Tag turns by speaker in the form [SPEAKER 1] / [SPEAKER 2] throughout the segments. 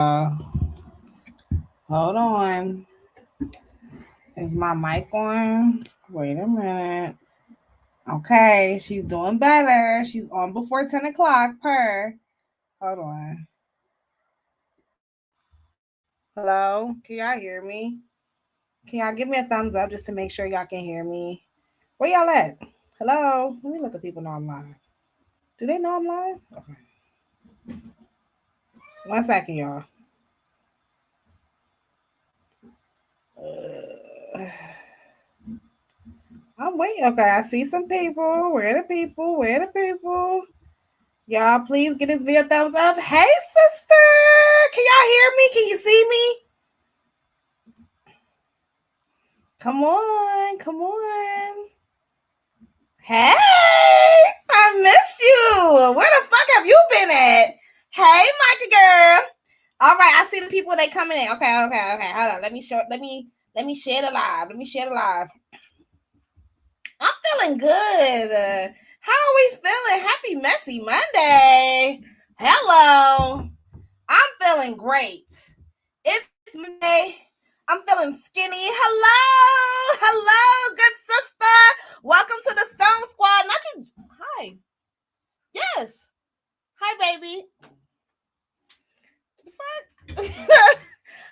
[SPEAKER 1] Hold on. Is my mic on? Wait a minute. Okay, she's doing better. She's on before 10 o'clock per. Hold on. Hello? Can y'all hear me? Can y'all give me a thumbs up just to make sure y'all can hear me? Where y'all at? Hello? Let me let the people know I'm live. Do they know I'm live? Okay. 1 second, y'all. Uh, I'm waiting. Okay, I see some people. Where the people? Where the people? Y'all, please get this video a thumbs up. Hey, sister. Can y'all hear me? Can you see me? Come on. Come on. Hey, I missed you. Where the fuck have you been at? Hey, Micah girl. All right, I see the people they coming in. Okay. Hold on. Let me share the live. I'm feeling good. How are we feeling? Happy Messy Monday. Hello. I'm feeling great. It's Monday. I'm feeling skinny. Hello, good sister. Welcome to the Stone Squad. Not you. Hi. Yes. Hi, baby.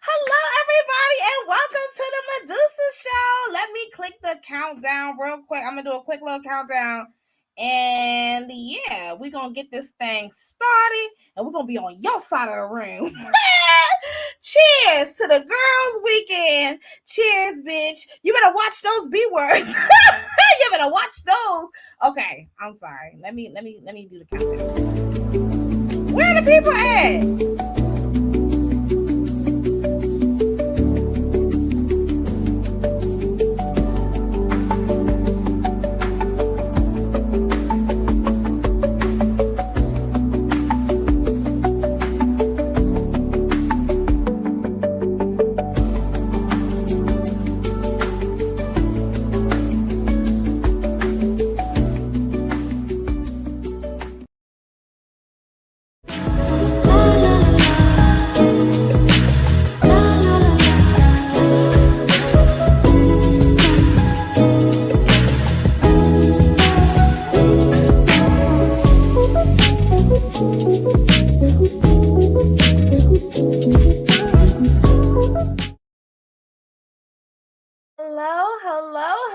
[SPEAKER 1] Hello, everybody, and welcome to the Medusa Show. Let me click the countdown real quick. I'm gonna do a quick little countdown. And yeah, we're gonna get this thing started, and we're gonna be on your side of the room. Cheers to the girls' weekend. Cheers, bitch. You better watch those B words. You better watch those. Okay, I'm sorry. Let me do the countdown. Where are the people at?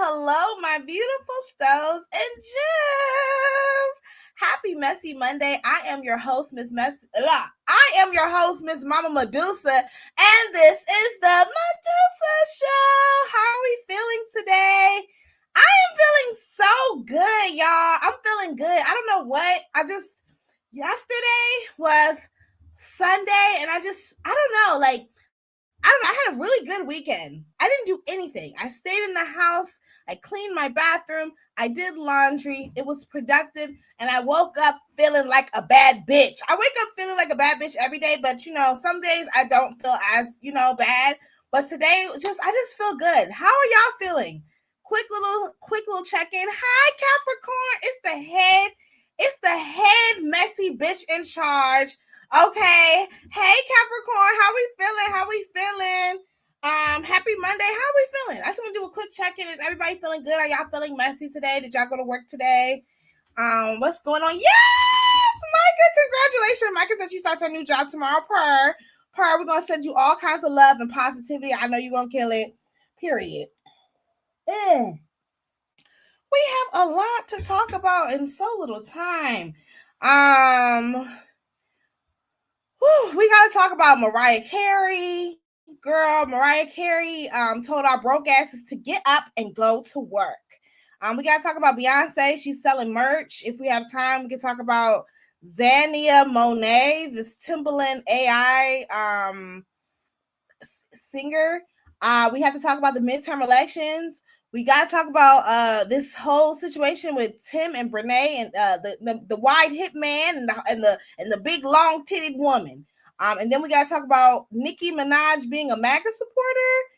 [SPEAKER 1] Hello, my beautiful stones and gems. Happy Messy Monday. I am your host, Miss Mama Medusa, and this is the Medusa Show. How are we feeling today? I am feeling so good, y'all. I'm feeling good. I don't know what. Yesterday was Sunday, and I don't know, I had a really good weekend. I didn't do anything. I stayed in the house. I cleaned my bathroom. I did laundry. It was productive. And I woke up feeling like a bad bitch. I wake up feeling like a bad bitch every day. But, some days I don't feel as, bad. But today, I just feel good. How are y'all feeling? Quick little check-in. Hi, Capricorn. It's the head messy bitch in charge. Okay. Hey, Capricorn. How we feeling? Happy Monday. How are we feeling? I just want to do a quick check-in. Is everybody feeling good? Are y'all feeling messy today? Did y'all go to work today? What's going on? Yes, Micah. Congratulations. Micah said she starts her new job tomorrow. We're gonna send you all kinds of love and positivity. I know you're gonna kill it. Period. We have a lot to talk about in so little time. We got to talk about Mariah Carey. Girl, Mariah Carey told our broke asses to get up and go to work. We got to talk about Beyonce. She's selling merch. If we have time, we can talk about Xania, Monet, this Timbaland AI singer. We have to talk about the midterm elections. We got to talk about this whole situation with Tim and Brenay and the wide hip man and the big long titted woman. And then we got to talk about Nicki Minaj being a MAGA supporter.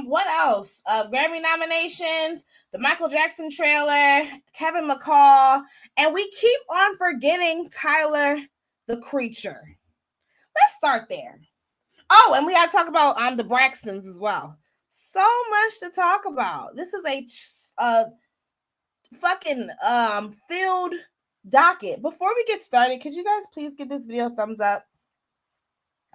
[SPEAKER 1] What else? Grammy nominations, the Michael Jackson trailer, Kevin McCall, and we keep on forgetting Tyler the Creator. Let's start there. Oh, and we got to talk about the Braxtons as well. So much to talk about. This is a fucking filled docket. Before we get started, could you guys please give this video a thumbs up?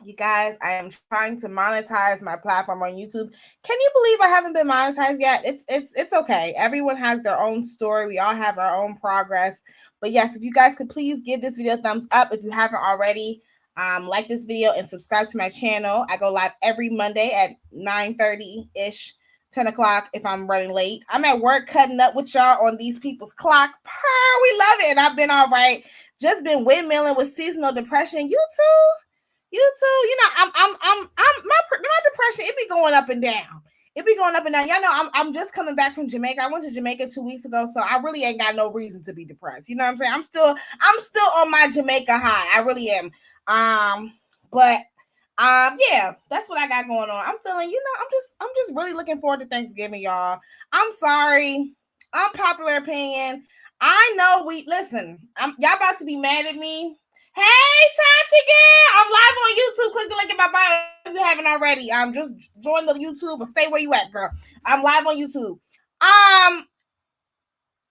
[SPEAKER 1] You guys, I am trying to monetize my platform on YouTube. Can you believe I haven't been monetized yet? It's okay. Everyone has their own story. We all have our own progress. But yes, if you guys could please give this video a thumbs up if you haven't already. Like this video and subscribe to my channel. I go live every Monday at 9:30-ish, 10 o'clock if I'm running late. I'm at work cutting up with y'all on these people's clock. We love it. And I've been all right. Just been windmilling with seasonal depression. You too. You know, my depression, it be going up and down. It be going up and down. Y'all know I'm just coming back from Jamaica. I went to Jamaica 2 weeks ago, so I really ain't got no reason to be depressed. You know what I'm saying? I'm still on my Jamaica high. I really am. Yeah, that's what I got going on. I'm feeling, I'm just really looking forward to Thanksgiving, y'all. I'm sorry. Unpopular opinion. I know y'all about to be mad at me. Hey, Tati girl, I'm live on YouTube. Click the link in my bio if you haven't already. Just join the YouTube or stay where you at, girl. I'm live on YouTube.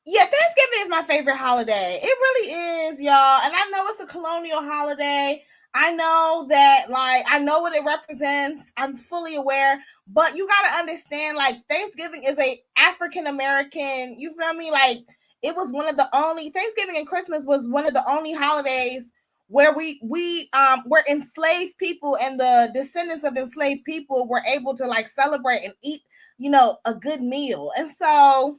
[SPEAKER 1] Yeah, Thanksgiving is my favorite holiday. It really is, y'all. And I know it's a colonial holiday. I know that, I know what it represents. I'm fully aware. But you got to understand, Thanksgiving is a African-American, you feel me? It was one of the only, Thanksgiving and Christmas was one of the only holidays where we were enslaved people and the descendants of enslaved people were able to celebrate and eat, a good meal. And so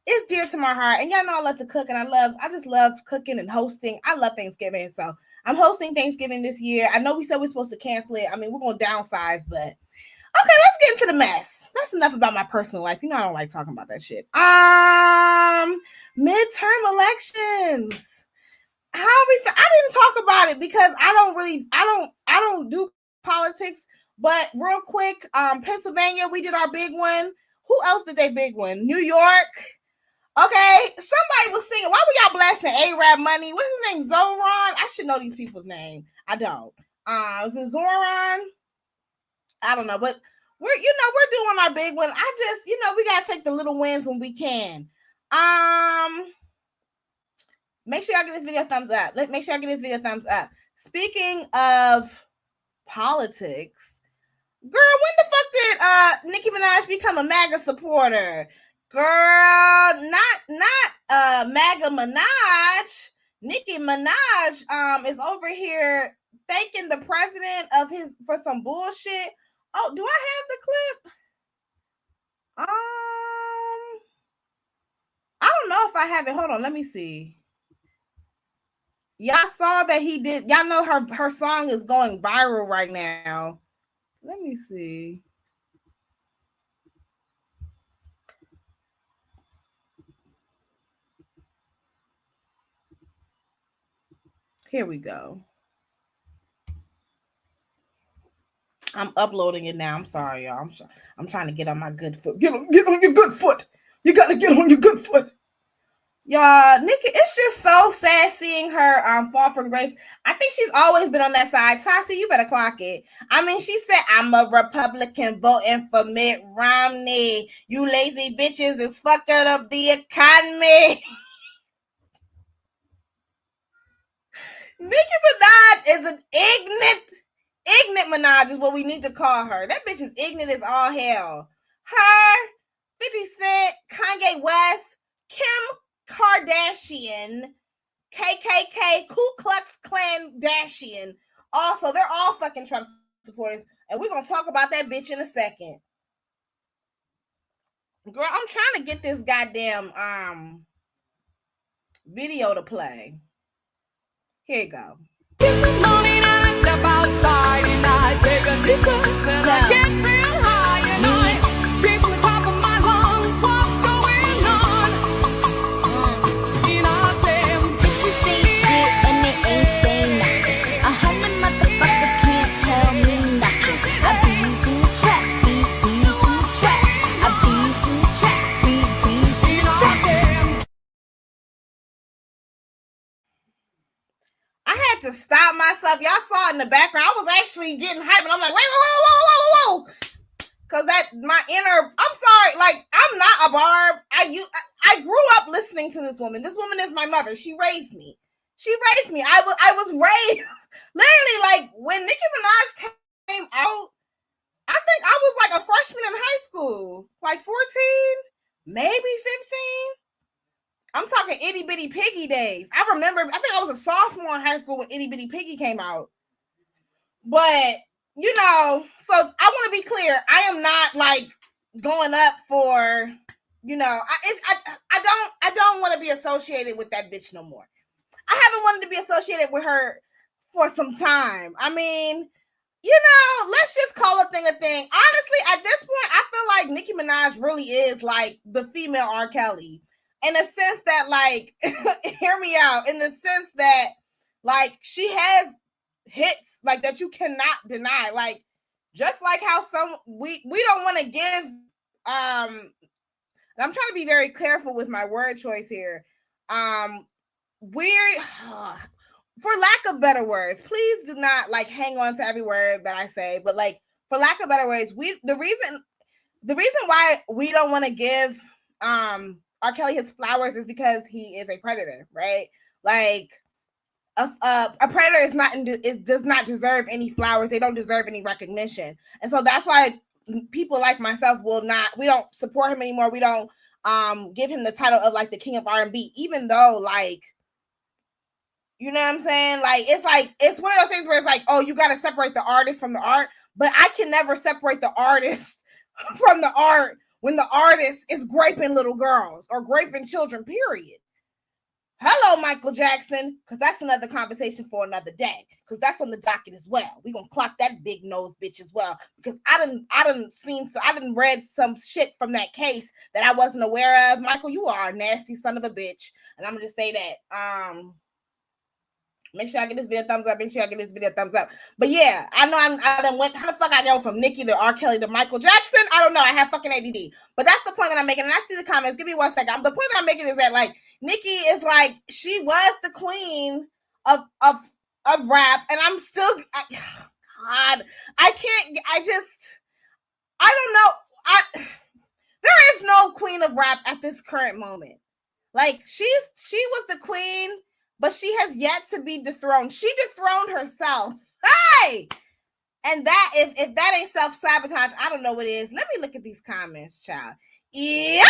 [SPEAKER 1] it's dear to my heart. And y'all know I love to cook and I just love cooking and hosting. I love Thanksgiving. So I'm hosting Thanksgiving this year. I know we said we're supposed to cancel it. I mean, we're going to downsize, but okay, let's get into the mess. That's enough about my personal life. You know I don't like talking about that shit. Midterm elections. I didn't talk about it because I don't do politics. But real quick, Pennsylvania, we did our big one. Who else did they big one? New York. Okay, somebody was singing. Why we got blasting A-Rap Money? What's his name? Zoran? I should know these people's name. I don't. Is it Zoran? I don't know, but we're doing our big one. I just, we gotta take the little wins when we can. Make sure y'all give this video a thumbs up. Make sure y'all give this video a thumbs up. Speaking of politics, girl, when the fuck did Nicki Minaj become a MAGA supporter? Girl, not Maga Minaj. Nicki Minaj is over here thanking the president for some bullshit. Oh, do I have the clip? I don't know if I have it. Hold on, let me see. Y'all saw that he did. Y'all know her song is going viral right now. Let me see. Here we go. I'm uploading it now. I'm sorry, y'all. I'm trying to get on my good foot. Get on your good foot. You got to get on your good foot. Y'all, Nicki, it's just so sad seeing her fall from grace. I think she's always been on that side. Tati, you better clock it. I mean, she said, I'm a Republican voting for Mitt Romney. You lazy bitches is fucking up the economy. Nicki Minaj is an ignorant Minaj is what we need to call her. That bitch is ignorant as all hell. Her, 50 Cent, Kanye West, Kim Kardashian, KKK, Ku Klux Klan Dashian. Also, they're all fucking Trump supporters. And we're going to talk about that bitch in a second. Girl, I'm trying to get this goddamn video to play. Here you go. Morning, I step outside and I take a deep breath and I get real high and I scream from the top of my lungs, what's going on? And I say, bitches say shit and they ain't say nothing. 100 motherfuckers can't tell me nothing. I bees in the trap, bees in the trap. I bees in the trap, bees in the trap. I had to stop myself. Y'all saw background. I was actually getting hyped, and I'm like, whoa. Cause my inner, I'm sorry, like I'm not a barb. I grew up listening to this woman. This woman is my mother. She raised me. I was raised literally like when Nicki Minaj came out. I think I was like a freshman in high school, like 14, maybe 15. I'm talking Itty Bitty Piggy days. I think I was a sophomore in high school when Itty Bitty Piggy came out. But so I want to be clear. I am not like going up for, I don't want to be associated with that bitch no more. I haven't wanted to be associated with her for some time. I mean, let's just call a thing a thing. Honestly, at this point, I feel like Nicki Minaj really is like the female R. Kelly. In the sense that, like, hear me out, in the sense that, like, she has hits, like, that you cannot deny. Like, just like how we don't want to give, I'm trying to be very careful with my word choice here. For lack of better words, please do not like hang on to every word that I say, but like for lack of better words, the reason why we don't want to give R. Kelly his flowers is because he is a predator, right? Like a predator does not deserve any flowers. They don't deserve any recognition, and so that's why people like myself we don't support him anymore. We don't give him the title of like the king of R&B, even though like. You know what I'm saying? Like it's one of those things where it's like, oh, you got to separate the artist from the art, but I can never separate the artist from the art when the artist is graping little girls or graping children, period. Hello, Michael Jackson, because that's another conversation for another day, because that's on the docket as well. We're gonna clock that big nose bitch as well, because I didn't read some shit from that case that I wasn't aware of. Michael, you are a nasty son of a bitch, and I'm gonna just say that. Make sure I get this video a thumbs up. But yeah, I know I done went. How the fuck I go from Nicki to R. Kelly to Michael Jackson? I don't know. I have fucking ADD. But that's the point that I'm making. And I see the comments. Give me 1 second. The point that I'm making is that like Nicki is like she was the queen of rap, and I'm still. God, I can't. I don't know. There is no queen of rap at this current moment. Like she was the queen. But she has yet to be dethroned. She dethroned herself. Hey! And that, if that ain't self-sabotage, I don't know what is. Let me look at these comments, child. Yuck!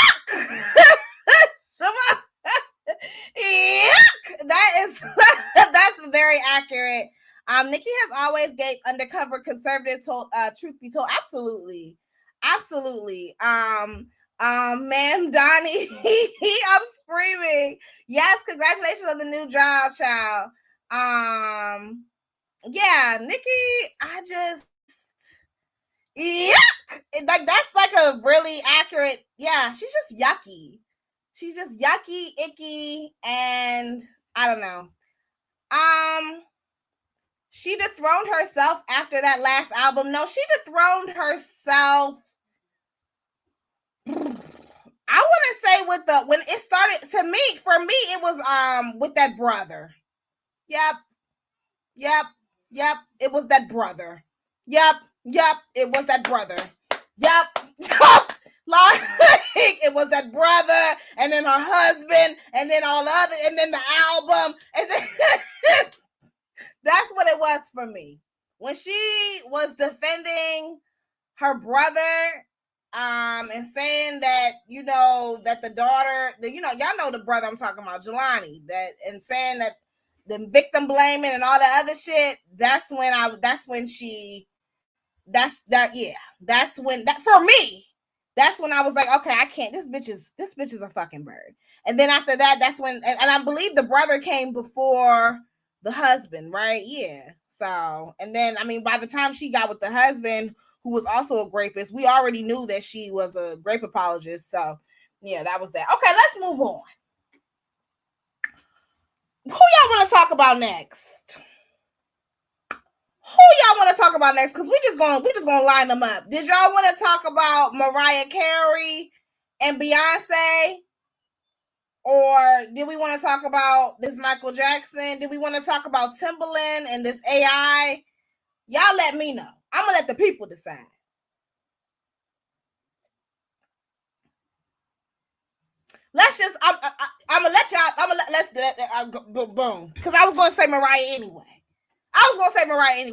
[SPEAKER 1] Yuck! That's very accurate. Nicki has always gave undercover conservative truth be told. Absolutely. Ma'am Donnie, I'm screaming. Yes, congratulations on the new job, child. Yeah, Nicki, like that's like a really accurate. Yeah, she's just yucky. She's just yucky, icky, and I don't know. She dethroned herself after that last album. No, she dethroned herself. I want to say when it started, for me it was with that brother. Yep, it was that brother. Yep, it was that brother. Yep. Like it was that brother, and then her husband, and then all the other, and then the album, and then that's what it was for me. When she was defending her brother, and saying that, that the daughter, y'all know the brother I'm talking about, Jelani, and saying that the victim blaming and all the other shit, that's when for me, that's when I was like, okay, I can't, this bitch is a fucking bird. And then after that, that's when, and I believe the brother came before the husband, right? Yeah. So, and then, I mean, by the time she got with the husband, who was also a rapist, we already knew that she was a rape apologist. So, yeah, that was that. Okay, let's move on. Who y'all want to talk about next? Because we're just gonna line them up. Did y'all want to talk about Mariah Carey and Beyonce? Or did we want to talk about this Michael Jackson? Did we want to talk about Timbaland and this AI? Y'all let me know. I'm gonna let the people decide. Let's just. I'm gonna let y'all. Let's boom. Because I was gonna say Mariah anyway.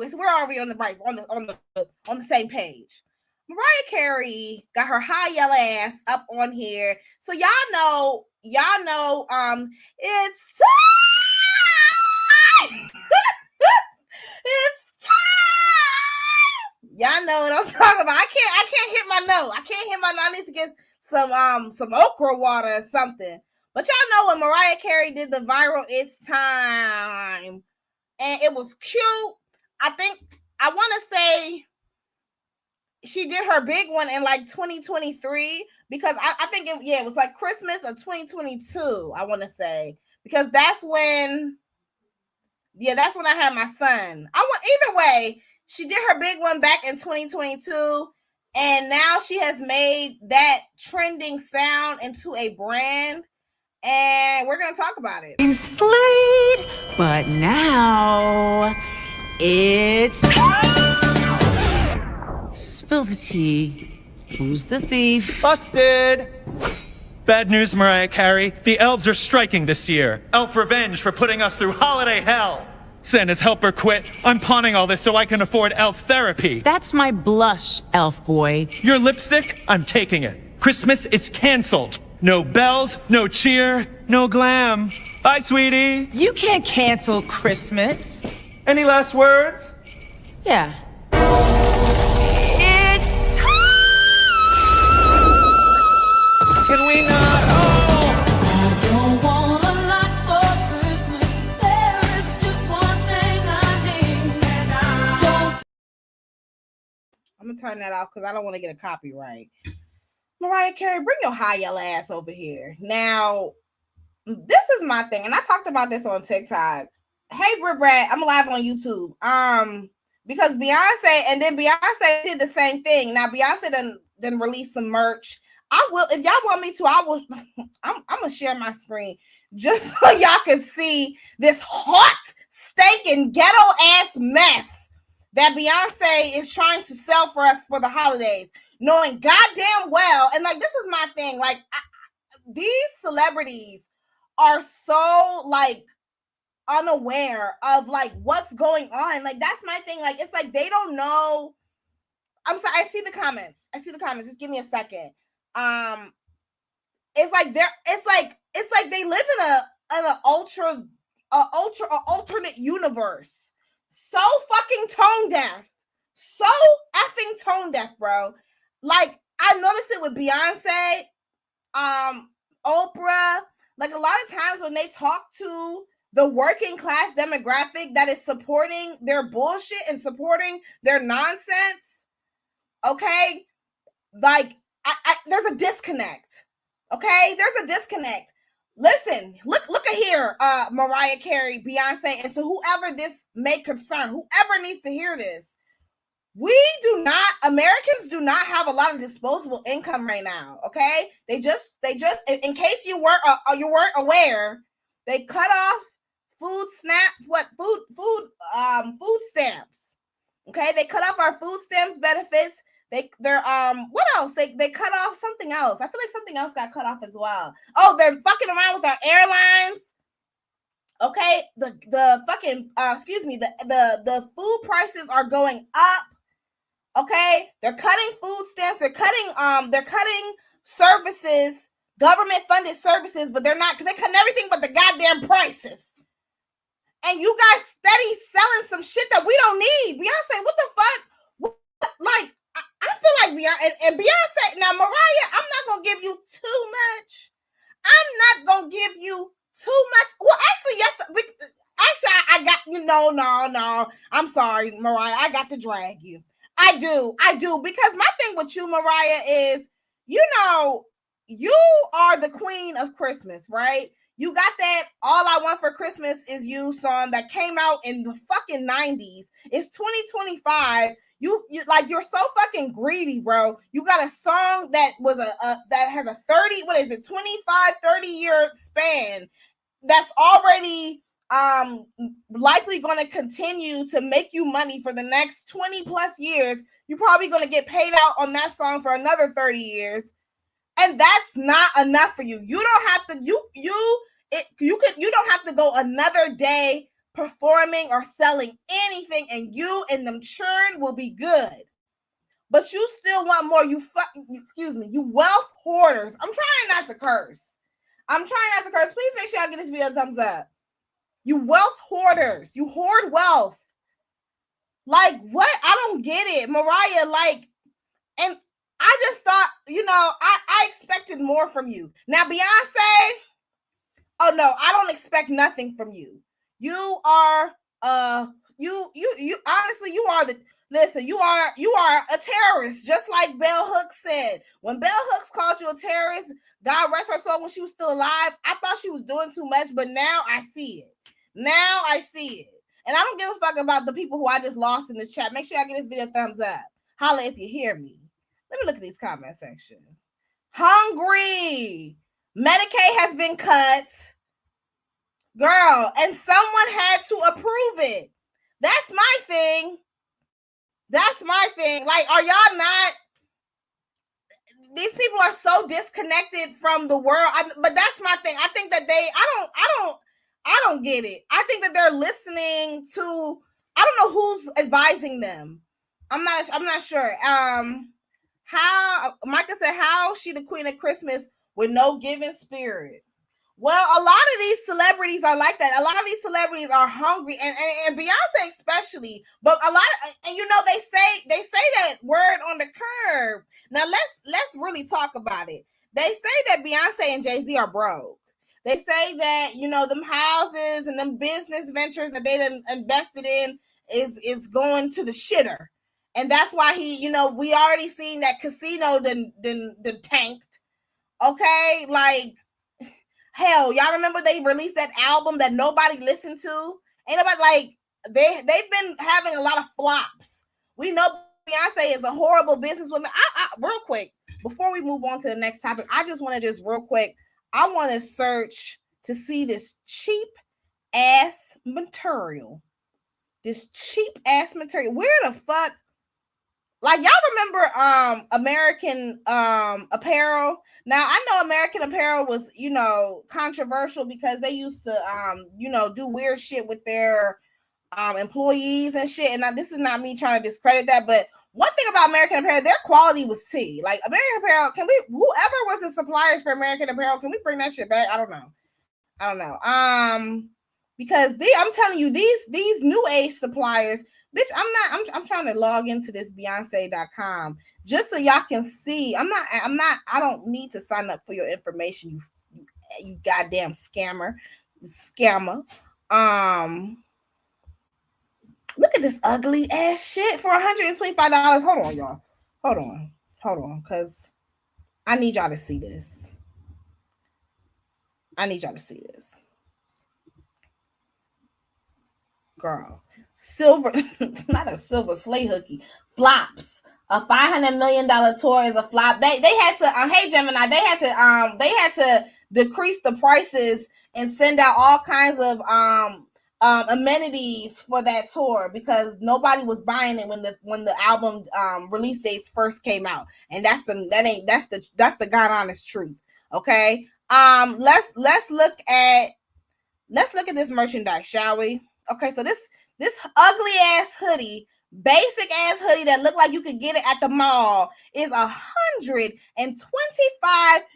[SPEAKER 1] So we're already on the same page. Mariah Carey got her high yellow ass up on here. So y'all know, it's time. It's time. Y'all know what I'm talking about. I can't hit my note. I need to get some okra water or something. But y'all know when Mariah Carey did the viral "It's Time," and it was cute. I want to say she did her big one in like 2023 because I think it was like Christmas of 2022. I want to say because that's when I had my son. Either way, she did her big one back in 2022, and now she has made that trending sound into a brand, and we're gonna talk about it.
[SPEAKER 2] Slayed, but now it's time. Spill the tea. Who's the thief?
[SPEAKER 3] Busted! Bad news, Mariah Carey. The elves are striking this year. Elf revenge for putting us through holiday hell. Santa's helper quit. I'm pawning all this so I can afford elf therapy.
[SPEAKER 2] That's my blush, elf boy.
[SPEAKER 3] Your lipstick? I'm taking it. Christmas, it's canceled. No bells, no cheer, no glam. Bye, sweetie.
[SPEAKER 2] You can't cancel Christmas.
[SPEAKER 3] Any last words?
[SPEAKER 2] Yeah.
[SPEAKER 3] Can we not? Oh!
[SPEAKER 4] I don't want a lot for Christmas. There is just one thing I need. And I don't.
[SPEAKER 1] I'm gonna turn that off because I don't want to get a copyright. Mariah Carey, bring your high yellow ass over here. Now, this is my thing, and I talked about this on TikTok. Hey, Brad, I'm live on YouTube. Because Beyonce did the same thing. Now, Beyonce done released some merch. I will, if y'all want me to, I will. I'm gonna share my screen just so y'all can see this hot, stinking, ghetto ass mess that Beyonce is trying to sell for us for the holidays, knowing goddamn well. And like, this is my thing. Like, these celebrities are so like unaware of like what's going on. Like, that's my thing. Like, it's like they don't know. I'm sorry. I see the comments. Just give me a second. It's like they live in an alternate universe. So fucking tone deaf, bro. Like, I noticed it with Beyonce, Oprah. Like, a lot of times when they talk to the working class demographic that is supporting their bullshit and supporting their nonsense, okay, like, there's a disconnect. Okay, there's a disconnect. Listen, look at here, Mariah Carey, Beyonce, and to whoever this may concern, whoever needs to hear this. Americans do not have a lot of disposable income right now. Okay, they just, in case you weren't aware, they cut off food stamps. Okay, they cut off our food stamps benefits. They're what else? They cut off something else. I feel like something else got cut off as well. Oh, they're fucking around with our airlines. Okay, the fucking the food prices are going up. Okay, they're cutting food stamps. They're cutting services, government funded services, but they're cutting everything but the goddamn prices. And you guys steady selling some shit that we don't need. Beyonce, what the fuck? Like, I feel like Beyonce, now Mariah, I'm not going to give you too much. Well, actually, yes. Actually, I got you. No. I'm sorry, Mariah. I got to drag you. I do. Because my thing with you, Mariah, is, you are the queen of Christmas, right? You got that All I Want for Christmas Is You song that came out in the fucking 90s. It's 2025. You're so fucking greedy, bro. You got a song that was that has a 30 year span that's already likely going to continue to make you money for the next 20 plus years. You're probably going to get paid out on that song for another 30 years. And that's not enough for you. You don't have to, you don't have to go another day performing or selling anything, and you and them churn will be good. But you still want more. You wealth hoarders. I'm trying not to curse. Please make sure I give this video a thumbs up. You wealth hoarders. You hoard wealth. Like, what? I don't get it. Mariah, like, and I just thought, I expected more from you. Now, Beyonce, oh no, I don't expect nothing from you. You are, you honestly, you are you are a terrorist, just like Bell Hooks said. When Bell Hooks called you a terrorist, God rest her soul, when she was still alive, I thought she was doing too much, but now I see it. And I don't give a fuck about the people who I just lost in this chat. Make sure I give this video a thumbs up. Holla if you hear me. Let me look at these comment sections. Hungry. Medicaid has been cut. Girl, and someone had to approve it. That's my thing. Like, are y'all not? These people are so disconnected from the world. But that's my thing. I think that I don't get it. I think that they're listening to, I don't know who's advising them. I'm not sure. How Micah said, how she the queen of Christmas with no giving spirit? Well, a lot of these celebrities are like that. A lot of these celebrities are hungry, and Beyonce especially. But a lot of, and they say that word on the curb. Now let's really talk about it. They say that Beyonce and Jay-Z are broke. They say that, them houses and them business ventures that they done invested in is going to the shitter. And that's why we already seen that casino then tanked. Okay, like, hell, y'all remember they released that album that nobody listened to? Ain't nobody, like, they've been having a lot of flops. We know Beyonce is a horrible businesswoman. I real quick, before we move on to the next topic, I just want to real quick, I want to search to see this cheap ass material. Where the fuck? Like, y'all remember American Apparel? Now, I know American Apparel was, controversial because they used to do weird shit with their employees and shit. And this is not me trying to discredit that, but one thing about American Apparel, their quality was tea. Like, American Apparel, whoever was the suppliers for American Apparel, can we bring that shit back? I don't know. Because I'm telling you, these new age suppliers, bitch, I'm trying to log into this Beyonce.com just so y'all can see. I don't need to sign up for your information, you goddamn scammer. Look at this ugly ass shit for $125. Hold on, y'all. Hold on, because I need y'all to see this. Girl. Silver, not a silver sleigh hooky. Flops. A $500 million tour is a flop. They had to, hey Gemini, they had to decrease the prices and send out all kinds of amenities for that tour because nobody was buying it when the album release dates first came out. And that's the God honest truth. Okay. Let's look at this merchandise, shall we? Okay, so this ugly ass hoodie, basic ass hoodie that look like you could get it at the mall is $125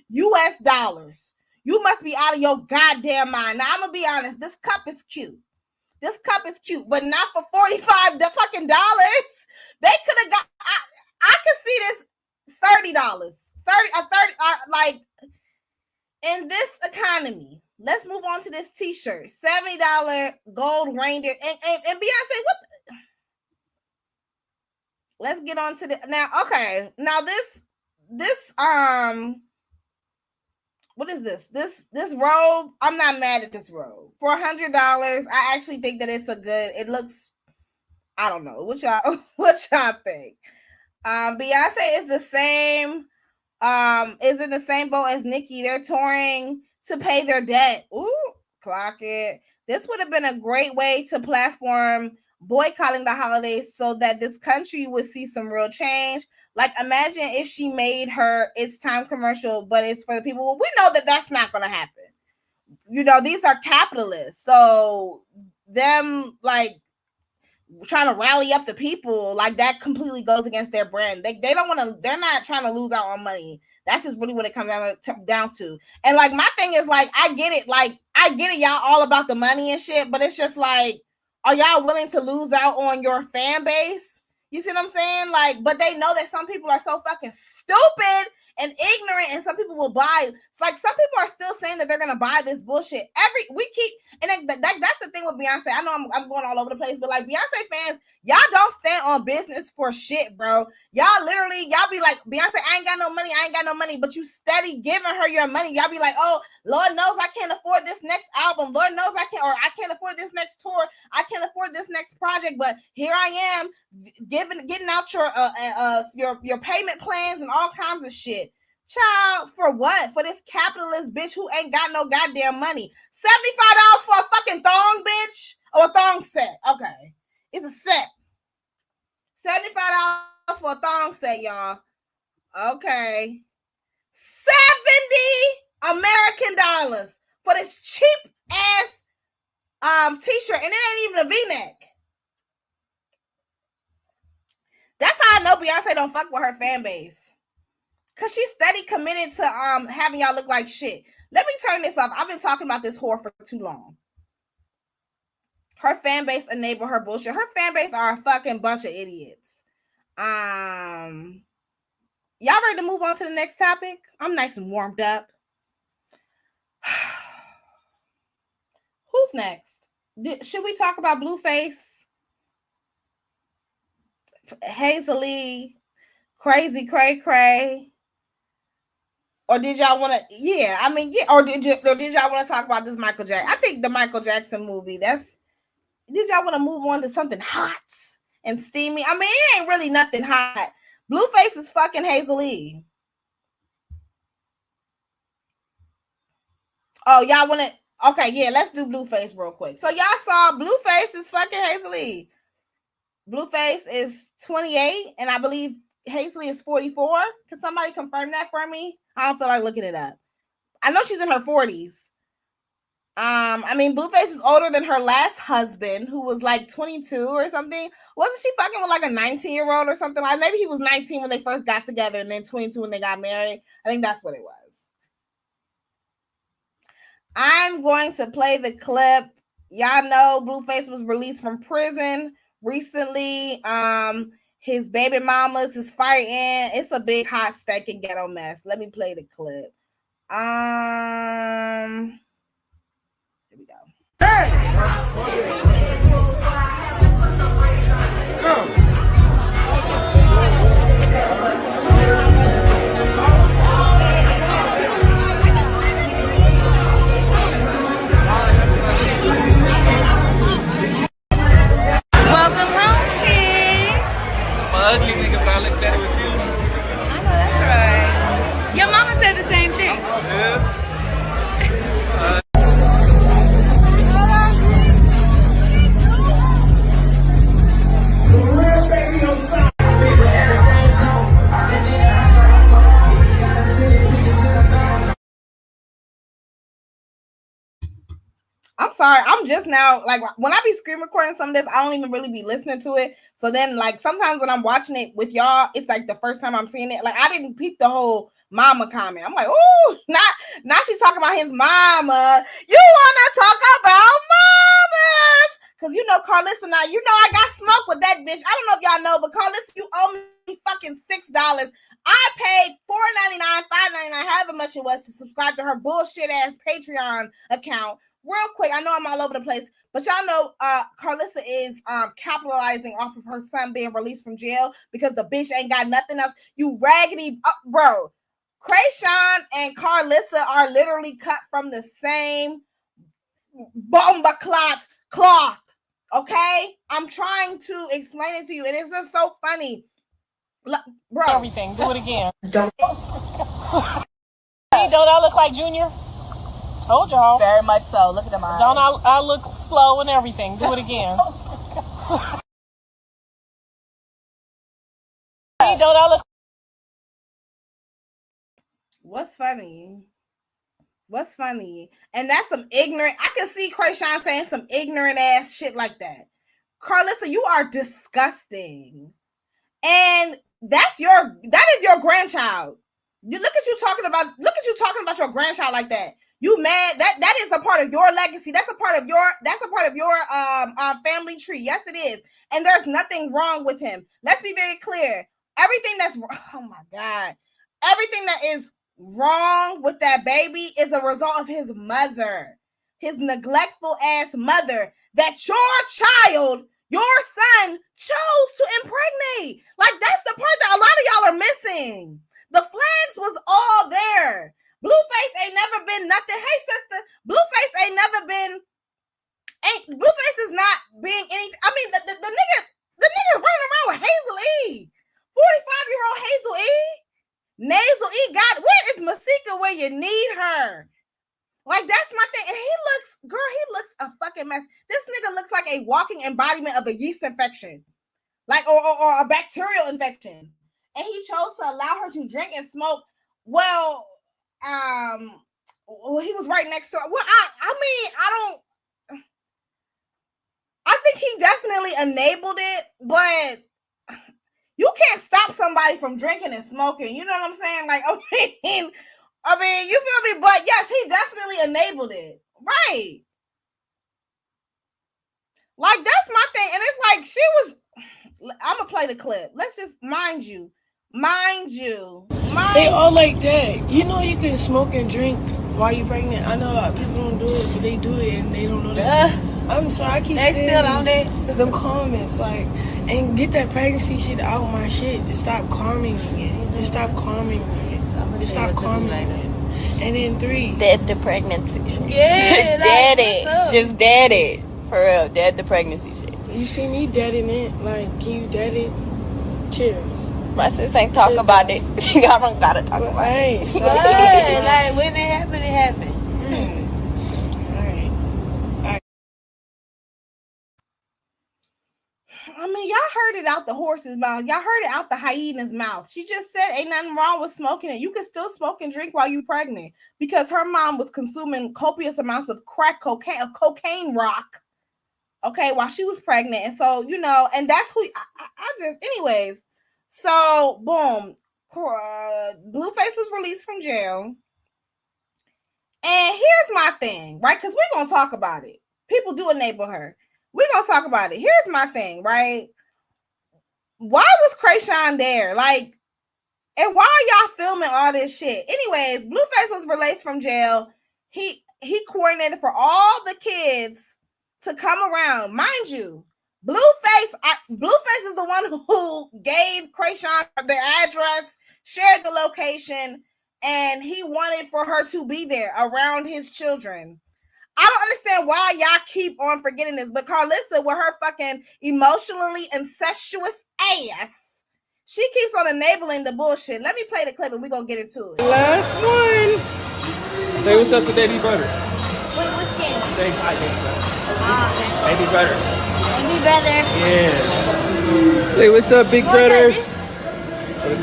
[SPEAKER 1] US. You must be out of your goddamn mind. Now I'm gonna be honest, this cup is cute, but not for $45 fucking dollars. They could have got. I could see this $30, like in this economy. Let's move on to this t-shirt. $70 gold reindeer. And Beyonce, let's get on to the now. Okay. Now this what is this? This robe, I'm not mad at this robe. For $100, I actually think that it looks, I don't know. What y'all think? Beyonce is the same, is in the same boat as INicki. They're touring to pay their debt. Ooh, clock it. This would have been a great way to platform boycotting the holidays so that this country would see some real change. Like, imagine if she made her It's Time commercial, but it's for the people. Well, we know that that's not going to happen. You know, these are capitalists. So them, like, trying to rally up the people, like, that completely goes against their brand. They don't want to, they're not trying to lose out on money. That's just really what it comes down to. And, like, my thing is, like, I get it. Like, I get it, y'all all about the money and shit, but it's just like, are y'all willing to lose out on your fan base? You see what I'm saying? Like, but they know that some people are so fucking stupid and ignorant, and some people will buy. It's like some people are still saying that they're gonna buy this bullshit. And that's the thing with Beyonce. I know I'm going all over the place, but like Beyonce fans, y'all don't stand on business for shit, bro. Y'all be like, Beyonce, I ain't got no money, but you steady giving her your money. Y'all be like, oh, Lord knows I can't afford this next album. Lord knows I can't afford this next tour. I can't afford this next project, but here I am getting out your payment plans and all kinds of shit. Child, for what? For this capitalist bitch who ain't got no goddamn money. $75 for a fucking thong, bitch? Or a thong set. Okay. It's a set. $75 for a thong set, y'all. Okay. 70 American dollars for this cheap ass t-shirt. And it ain't even a V-neck. That's how I know Beyonce don't fuck with her fan base. Cause she's steady committed to having y'all look like shit. Let me turn this off. I've been talking about this whore for too long. Her fan base enable her bullshit. Her fan base are a fucking bunch of idiots. Y'all ready to move on to the next topic? I'm nice and warmed up. Who's next? Should we talk about Blueface? Hazel, Crazy Cray Cray? Or did y'all want to? Yeah, I mean, yeah. Or did y'all want to talk about this Michael Jackson? I think the Michael Jackson movie. Did y'all want to move on to something hot and steamy? I mean, it ain't really nothing hot. Blueface is fucking Hazel. Oh, y'all want to? Okay, yeah. Let's do Blueface real quick. So y'all saw Blueface is fucking Hazel. Blueface is 28, and I believe Hazel is 44. Can somebody confirm that for me? I don't feel like looking it up. I know she's in her 40s. I mean, Blueface is older than her last husband, who was like 22 or something. Wasn't she fucking with like a 19-year-old or something? Like maybe he was 19 when they first got together and then 22 when they got married. I think that's what it was. I'm going to play the clip. Y'all know Blueface was released from prison recently. His baby mamas is fighting. It's a big hot steak and ghetto mess. Let me play the clip. Here we go. Hey!
[SPEAKER 4] Welcome home, kid.
[SPEAKER 5] Ugly nigga, but I look better with you.
[SPEAKER 4] I know that's right. Your mama said the same thing.
[SPEAKER 5] Yeah.
[SPEAKER 1] I'm sorry. I'm just now, like, when I be screen recording some of this, I don't even really be listening to it. So then, like, sometimes when I'm watching it with y'all, it's like the first time I'm seeing it. Like, I didn't peep the whole mama comment. I'm like, oh, now she's talking about his mama. You want to talk about mamas? Because, you know, Carlissa, now, you know I got smoke with that bitch. I don't know if y'all know, but Carlissa, you owe me fucking $6. I paid $4.99, $5.99, however much it was to subscribe to her bullshit ass Patreon account. Real quick, I know I'm all over the place, but y'all know Carlissa is capitalizing off of her son being released from jail because the bitch ain't got nothing else. You raggedy bro. Krayshawn and Carlissa are literally cut from the same bomba cloth. Okay? I'm trying to explain it to you, and it's just so funny. Bro.
[SPEAKER 6] Everything. Do it again. Don't I look like Junior? Told y'all.
[SPEAKER 7] Very much so. Look at them eyes.
[SPEAKER 6] Don't I look slow and everything? Do it again. Don't I look?
[SPEAKER 1] What's funny? What's funny? And that's some ignorant. I can see Krayshawn saying some ignorant ass shit like that. Carlissa, you are disgusting. And that is your grandchild. Look at you talking about your grandchild like that. You mad? That is a part of your legacy. That's a part of your family tree. Yes, it is. And there's nothing wrong with him. Let's be very clear. Everything that is wrong with that baby is a result of his mother, his neglectful ass mother that your child, your son, chose to impregnate. Like, that's the part that a lot of y'all are missing. The flags was all there. Blueface ain't never been nothing. Hey, sister, Blueface Blueface is not being anything. I mean, the nigga running around with Hazel E. 45-year-old Hazel E. Nasal E. God, where is Masika where you need her? Like, that's my thing. And he looks a fucking mess. This nigga looks like a walking embodiment of a yeast infection. Like, or a bacterial infection. And he chose to allow her to drink and smoke. Well, he was right next to her. Well, I think he definitely enabled it, but you can't stop somebody from drinking and smoking. You know what I'm saying? Like, I mean, you feel me? But yes, he definitely enabled it. Right. Like, that's my thing. And it's like, she was, I'm going to play the clip. Let's just, mind you.
[SPEAKER 8] They all like that. You know you can smoke and drink while you're pregnant. I know a lot of people don't do it, but they do it and they don't know that. I'm sorry, I keep saying them comments, like, and get that pregnancy shit out of my shit. Just stop calming it. Just stop calming it. Just stop calming it. And then 3.
[SPEAKER 7] Dead the pregnancy shit.
[SPEAKER 8] Yeah,
[SPEAKER 7] dead it. Just dead it. For real, dead the pregnancy shit.
[SPEAKER 8] You see me deading it? Like, can you dead it? Cheers.
[SPEAKER 7] My sis ain't talk about it. Y'all don't gotta talk about it.
[SPEAKER 8] Like, when it happened, it happened. Alright.
[SPEAKER 1] I mean, y'all heard it out the horse's mouth. Y'all heard it out the hyena's mouth. She just said ain't nothing wrong with smoking it. You can still smoke and drink while you're pregnant, because her mom was consuming copious amounts of crack cocaine rock, okay, while she was pregnant. And so, you know, and that's who I just, anyways. So, boom, Blueface was released from jail. And here's my thing, right? Because we're going to talk about it. People do enable her. We're going to talk about it. Here's my thing, right? Why was Krayshawn there? Like, and why are y'all filming all this shit? Anyways, Blueface was released from jail. He coordinated for all the kids to come around. Mind you, Blueface is the one who gave Krayshawn the address, shared the location, and he wanted for her to be there around his children. I don't understand why y'all keep on forgetting this, but Carlissa, with her fucking emotionally incestuous ass, she keeps on enabling the bullshit. Let me play the clip and we're gonna get into it.
[SPEAKER 8] Last one.
[SPEAKER 5] Say what's up to Baby Brother.
[SPEAKER 9] Wait, which game?
[SPEAKER 5] Say hi, Baby Brother.
[SPEAKER 9] Okay.
[SPEAKER 5] Baby Brother.
[SPEAKER 9] Baby brother.
[SPEAKER 5] Yeah. Say what's up, Big Brother.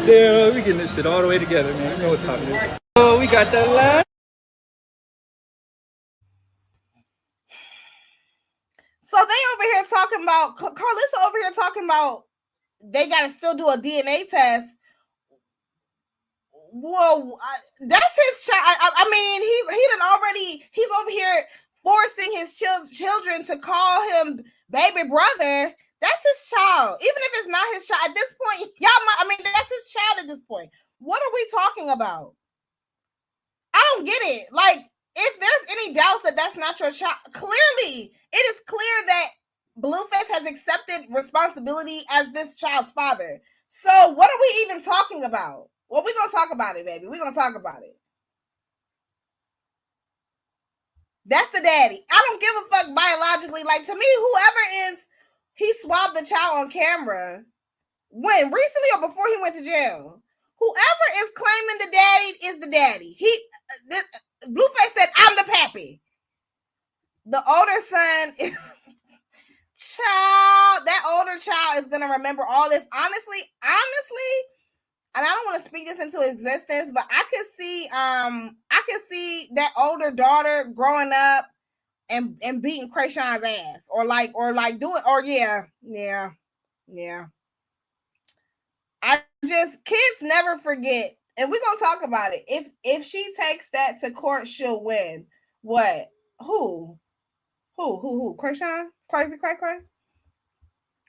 [SPEAKER 5] Yeah, we getting this shit all the way together, man. You know what time it is. Oh, we got the last.
[SPEAKER 1] So they over here talking about, Carlissa over here talking about they got to still do a DNA test. Whoa, that's his child. I mean, he's over here forcing his children to call him baby brother. That's his child. Even if it's not his child, at this point, that's his child at this point. What are we talking about? I don't get it. Like, if there's any doubts that that's not your child, clearly, it is clear that Blueface has accepted responsibility as this child's father. So what are we even talking about? Well, we're going to talk about it, baby. We're going to talk about it. That's the daddy. I don't give a fuck biologically. Like, to me, he swabbed the child on camera. When? Recently or before he went to jail? Whoever is claiming the daddy is the daddy. Blueface said, I'm the pappy. The older son is child. That older child is gonna remember all this. Honestly, and I don't want to speak this into existence, but I could see that older daughter growing up and beating Krayshawn's ass, or doing, or yeah. I just, kids never forget, and we're gonna talk about it. If she takes that to court, she'll win. What? Who? Krayshawn? Crazy Cray Cray?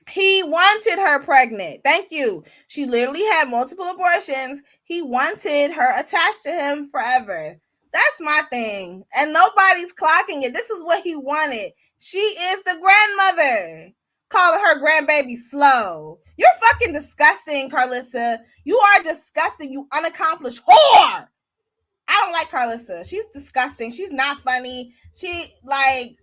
[SPEAKER 1] He wanted her pregnant. Thank you. She literally had multiple abortions. He wanted her attached to him forever. That's my thing. And nobody's clocking it. This is what he wanted. She is the grandmother. Calling her grandbaby slow. You're fucking disgusting, Carlissa. You are disgusting, you unaccomplished whore. I don't like Carlissa. She's disgusting. She's not funny. She like...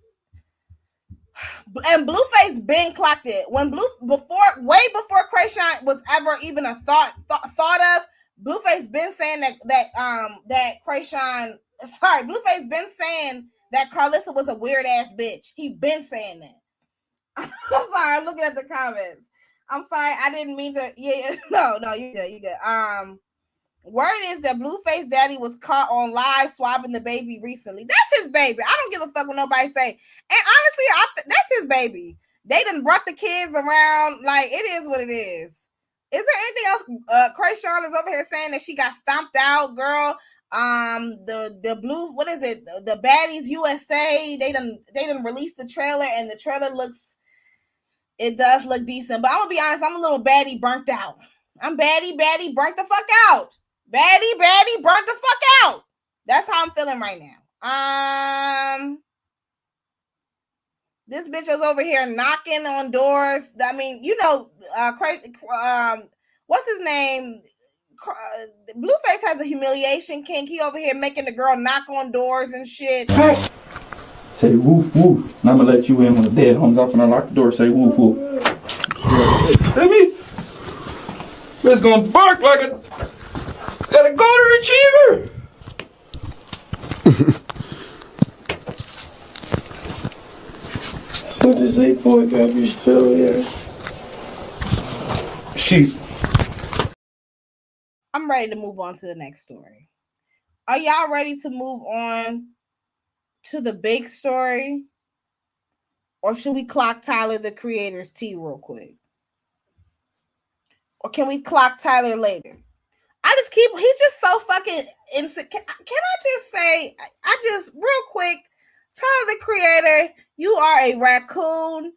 [SPEAKER 1] And Blueface been clocked it way before Krayshawn was ever even a thought of. Blueface been saying that Krayshawn, Blueface been saying that Carlissa was a weird ass bitch. He been saying that. I'm sorry, I'm looking at the comments. I'm sorry, I didn't mean to. Yeah, no, you good. Word is that Blueface daddy was caught on live swabbing the baby recently. That's his baby. I don't give a fuck what nobody say. And honestly, that's his baby. They done brought the kids around. Like, it is what it is. Is there anything else? Krayshawn is over here saying that she got stomped out, girl. The blue, what is it? The Baddies USA. They done released the trailer, and the trailer it does look decent. But I'm gonna be honest, I'm a little baddie burnt out. I'm baddie burnt the fuck out. Baddie burnt the fuck out. That's how I'm feeling right now. This bitch is over here knocking on doors. I mean, what's his name? Blueface has a humiliation kink. He over here making the girl knock on doors and shit.
[SPEAKER 5] Say woof woof. And I'm gonna let you in when the dad comes off and I lock the door. Say woof woof. Let me. It's gonna bark like a golden retriever.
[SPEAKER 8] So this 8-point gap, you still here?
[SPEAKER 5] Sheep.
[SPEAKER 1] I'm ready to move on to the next story. Are y'all ready to move on to the big story? Or should we clock Tyler, the Creator's tea real quick? Or can we clock Tyler later? He's just so fucking insane. Can I just say, real quick, Tyler, the Creator, you are a raccoon.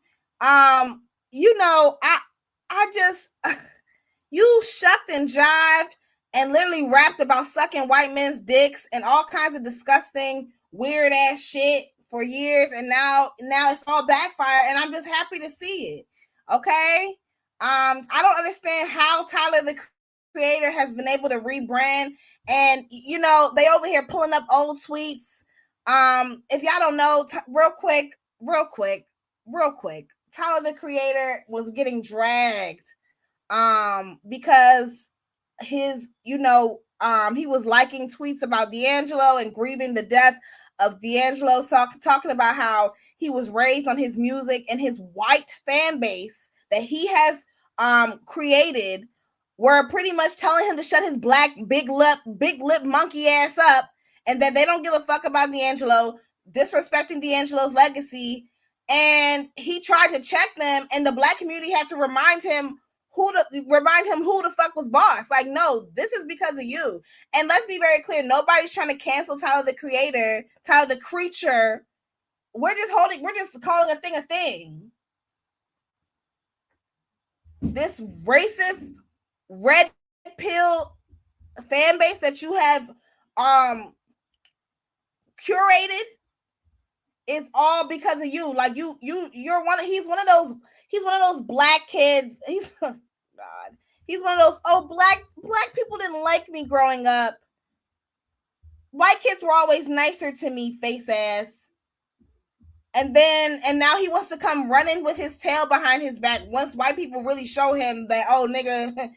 [SPEAKER 1] You shucked and jived and literally rapped about sucking white men's dicks and all kinds of disgusting, weird ass shit for years, and now it's all backfire, and I'm just happy to see it. Okay? I don't understand how Tyler, the Creator, has been able to rebrand, and they over here pulling up old tweets. If y'all don't know, real quick, Tyler, the Creator was getting dragged because he was liking tweets about D'Angelo and grieving the death of D'Angelo, talking about how he was raised on his music, and his white fan base that he has created were pretty much telling him to shut his black big lip monkey ass up, and that they don't give a fuck about D'Angelo, disrespecting D'Angelo's legacy. And he tried to check them, and the black community had to remind him who the fuck was boss. Like, no, this is because of you. And let's be very clear, nobody's trying to cancel Tyler, the Creator, Tyler, the Creature. We're just calling a thing a thing. This racist red pill fan base that you have curated is all because of you. Like, he's one of those black kids. He's one of those, black people didn't like me growing up. White kids were always nicer to me, face ass. And now he wants to come running with his tail behind his back once white people really show him that, oh, nigga,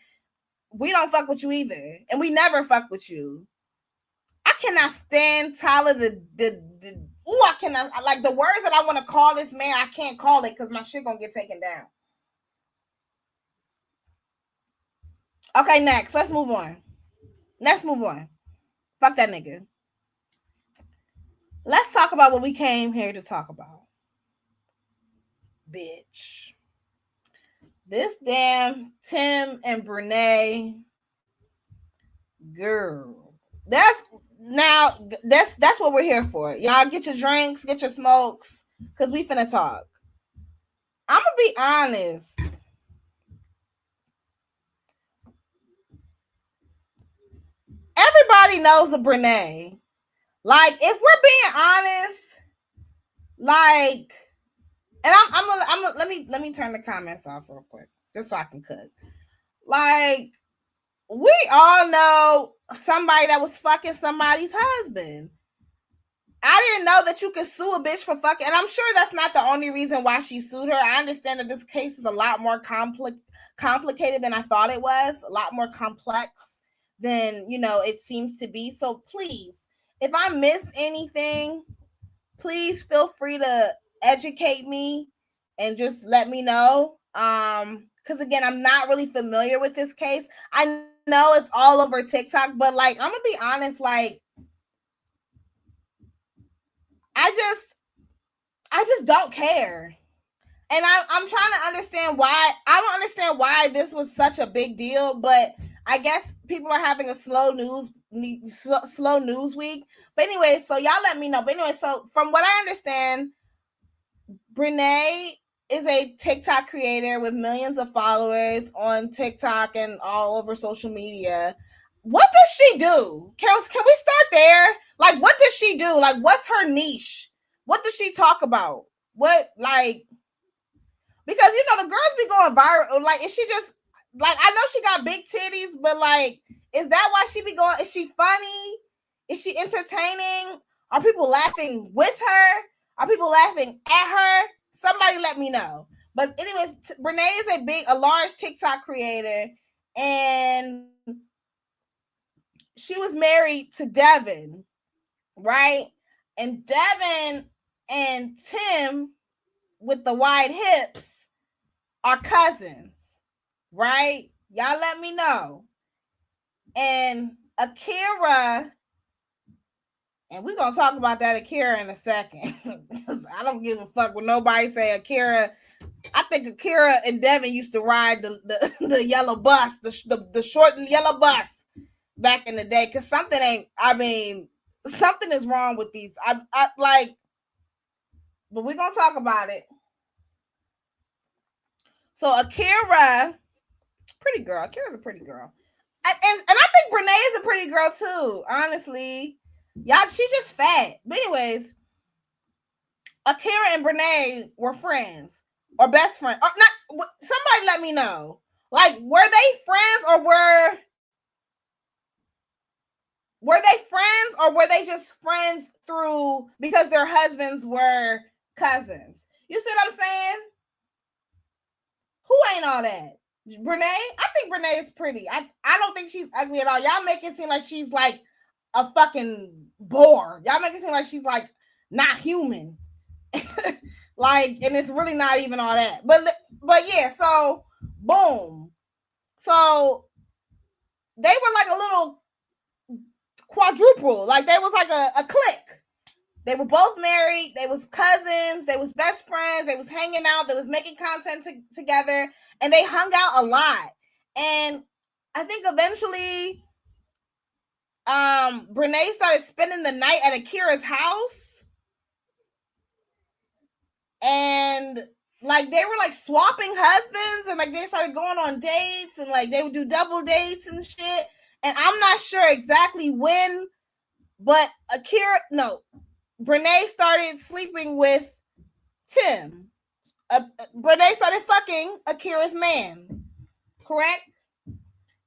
[SPEAKER 1] we don't fuck with you either. And we never fuck with you. I cannot stand Tyler I cannot, like, the words that I want to call this man, I can't call it because my shit gonna get taken down. Okay, next. Let's move on. Fuck that nigga. Let's talk about what we came here to talk about. Bitch. This damn Tim and Brenay girl. That's what we're here for. Y'all get your drinks, get your smokes, because we finna talk. I'm gonna be honest. Everybody knows a Brenay. Like, if we're being honest, like, and I'm gonna let me turn the comments off real quick, just so I can cook. Like, we all know somebody that was fucking somebody's husband. I didn't know that you could sue a bitch for fucking, and I'm sure that's not the only reason why she sued her. I understand that this case is a lot more complicated than I thought it was, a lot more complex than, you know, it seems to be. So please, if I miss anything, please feel free to educate me and just let me know. Because again, I'm not really familiar with this case. I know it's all over TikTok, but like, I'm gonna be honest, like, I just don't care. And I'm trying to understand why. I don't understand why this was such a big deal, but I guess people are having a slow news week. But anyway, so y'all let me know. But anyway, so from what I understand, Brenay is a TikTok creator with millions of followers on TikTok and all over social media. What does she do? Can we start there? Like, what does she do? Like, what's her niche? What does she talk about? What, like, because, you know, the girls be going viral. Like, is she just, like, I know she got big titties, but, like, is that why she be going? Is she funny? Is she entertaining? Are people laughing with her? Are people laughing at her? Somebody let me know. But anyways, Brenay is a large TikTok creator, and she was married to Devin, right? And Devin and Tim with the wide hips are cousins, right? Y'all let me know. And Akira, and we're going to talk about that Akira in a second. I don't give a fuck what nobody say. Akira, I think Akira and Devin used to ride the yellow bus, the short yellow bus back in the day, because something is wrong with these. I like, but we're going to talk about it. So Akira, pretty girl. Akira's a pretty girl. And I think Brenay is a pretty girl too, honestly. Y'all, she's just fat. But anyways, Akira and Brenay were friends or best friends. Or not, somebody let me know. Like, were they friends or were they friends or were they just friends through because their husbands were cousins? You see what I'm saying? Who ain't all that? Brenay? I think Brenay is pretty. I don't think she's ugly at all. Y'all make it seem like she's like a fucking bore. Y'all make it seem like she's like not human. Like, and it's really not even all that. But yeah, so boom. So they were like a little quadruple. Like, they was like a clique. They were both married. They was cousins. They was best friends. They was hanging out. They was making content together. And they hung out a lot. And I think eventually Brenay started spending the night at Akira's house. And like, they were like swapping husbands, and like they started going on dates, and like they would do double dates and shit. And I'm not sure exactly when, but Brenay started sleeping with Tim. Brenay started fucking Akira's man, correct?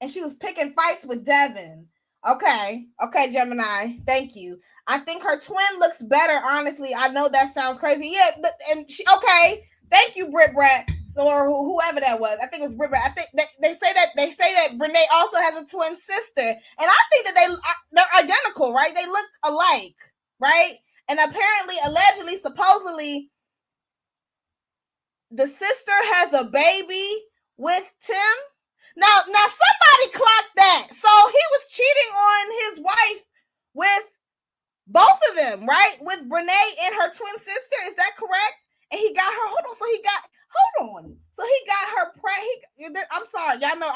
[SPEAKER 1] And she was picking fights with Devin. Okay, Gemini, thank you. I think her twin looks better, honestly. I know that sounds crazy. Yeah, and she, okay, thank you, Brit Brat. So or whoever that was, I think it was River. I think they say that Brenay also has a twin sister, and I think that they're identical, right? They look alike, right? And apparently, allegedly, supposedly, the sister has a baby with Tim. Now somebody clocked that. So he was cheating on his wife with both of them, right? With Brenay and her twin sister. Is that correct? And he got her. So he got her pregnant. I'm sorry, y'all know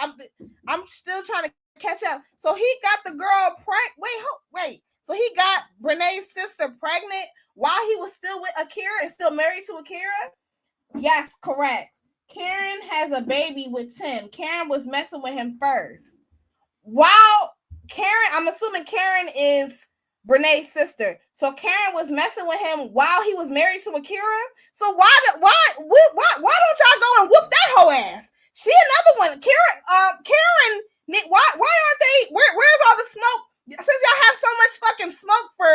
[SPEAKER 1] I'm still trying to catch up. So he got the girl pregnant. Wait. So he got Brenay's sister pregnant while he was still with Akira and still married to Akira? Yes, correct. Karen has a baby with Tim. Karen was messing with him first. While Karen, I'm assuming Karen is Brenay's sister. So Karen was messing with him while he was married to Akira. So why don't y'all go and whoop that whole ass? She another one. Karen, why aren't they? Where's all the smoke? Since y'all have so much fucking smoke for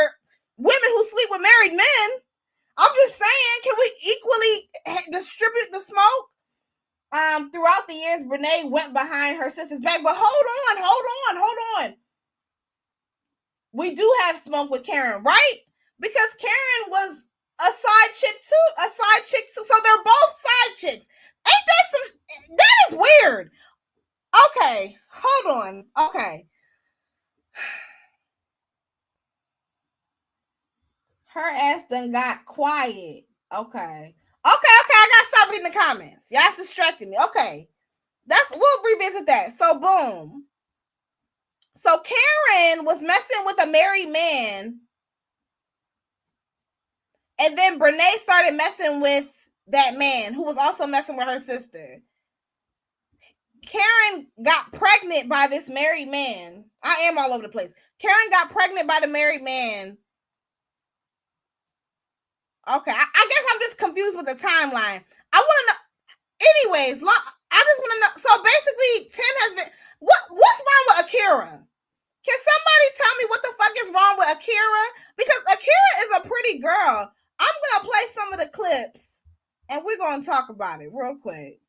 [SPEAKER 1] women who sleep with married men, I'm just saying, can we equally distribute the smoke? Throughout the years, Brenay went behind her sister's back. But hold on. We do have smoke with Karen, right? Because Karen was a side chick too. So they're both side chicks. Ain't that is weird. Okay, hold on. Okay. Her ass done got quiet. Okay, I gotta stop reading the comments. Y'all's distracting me. Okay. We'll revisit that. So boom. So Karen was messing with a married man. And then Brenay started messing with that man who was also messing with her sister. Karen got pregnant by this married man. I am all over the place. Karen got pregnant by the married man. Okay, I guess I'm just confused with the timeline. I want to know. Anyways, I just want to know. So basically, Tim has been. What's wrong with Akira? Can somebody tell me what the fuck is wrong with Akira? Because Akira is a pretty girl. I'm gonna play some of the clips, and we're gonna talk about it real quick.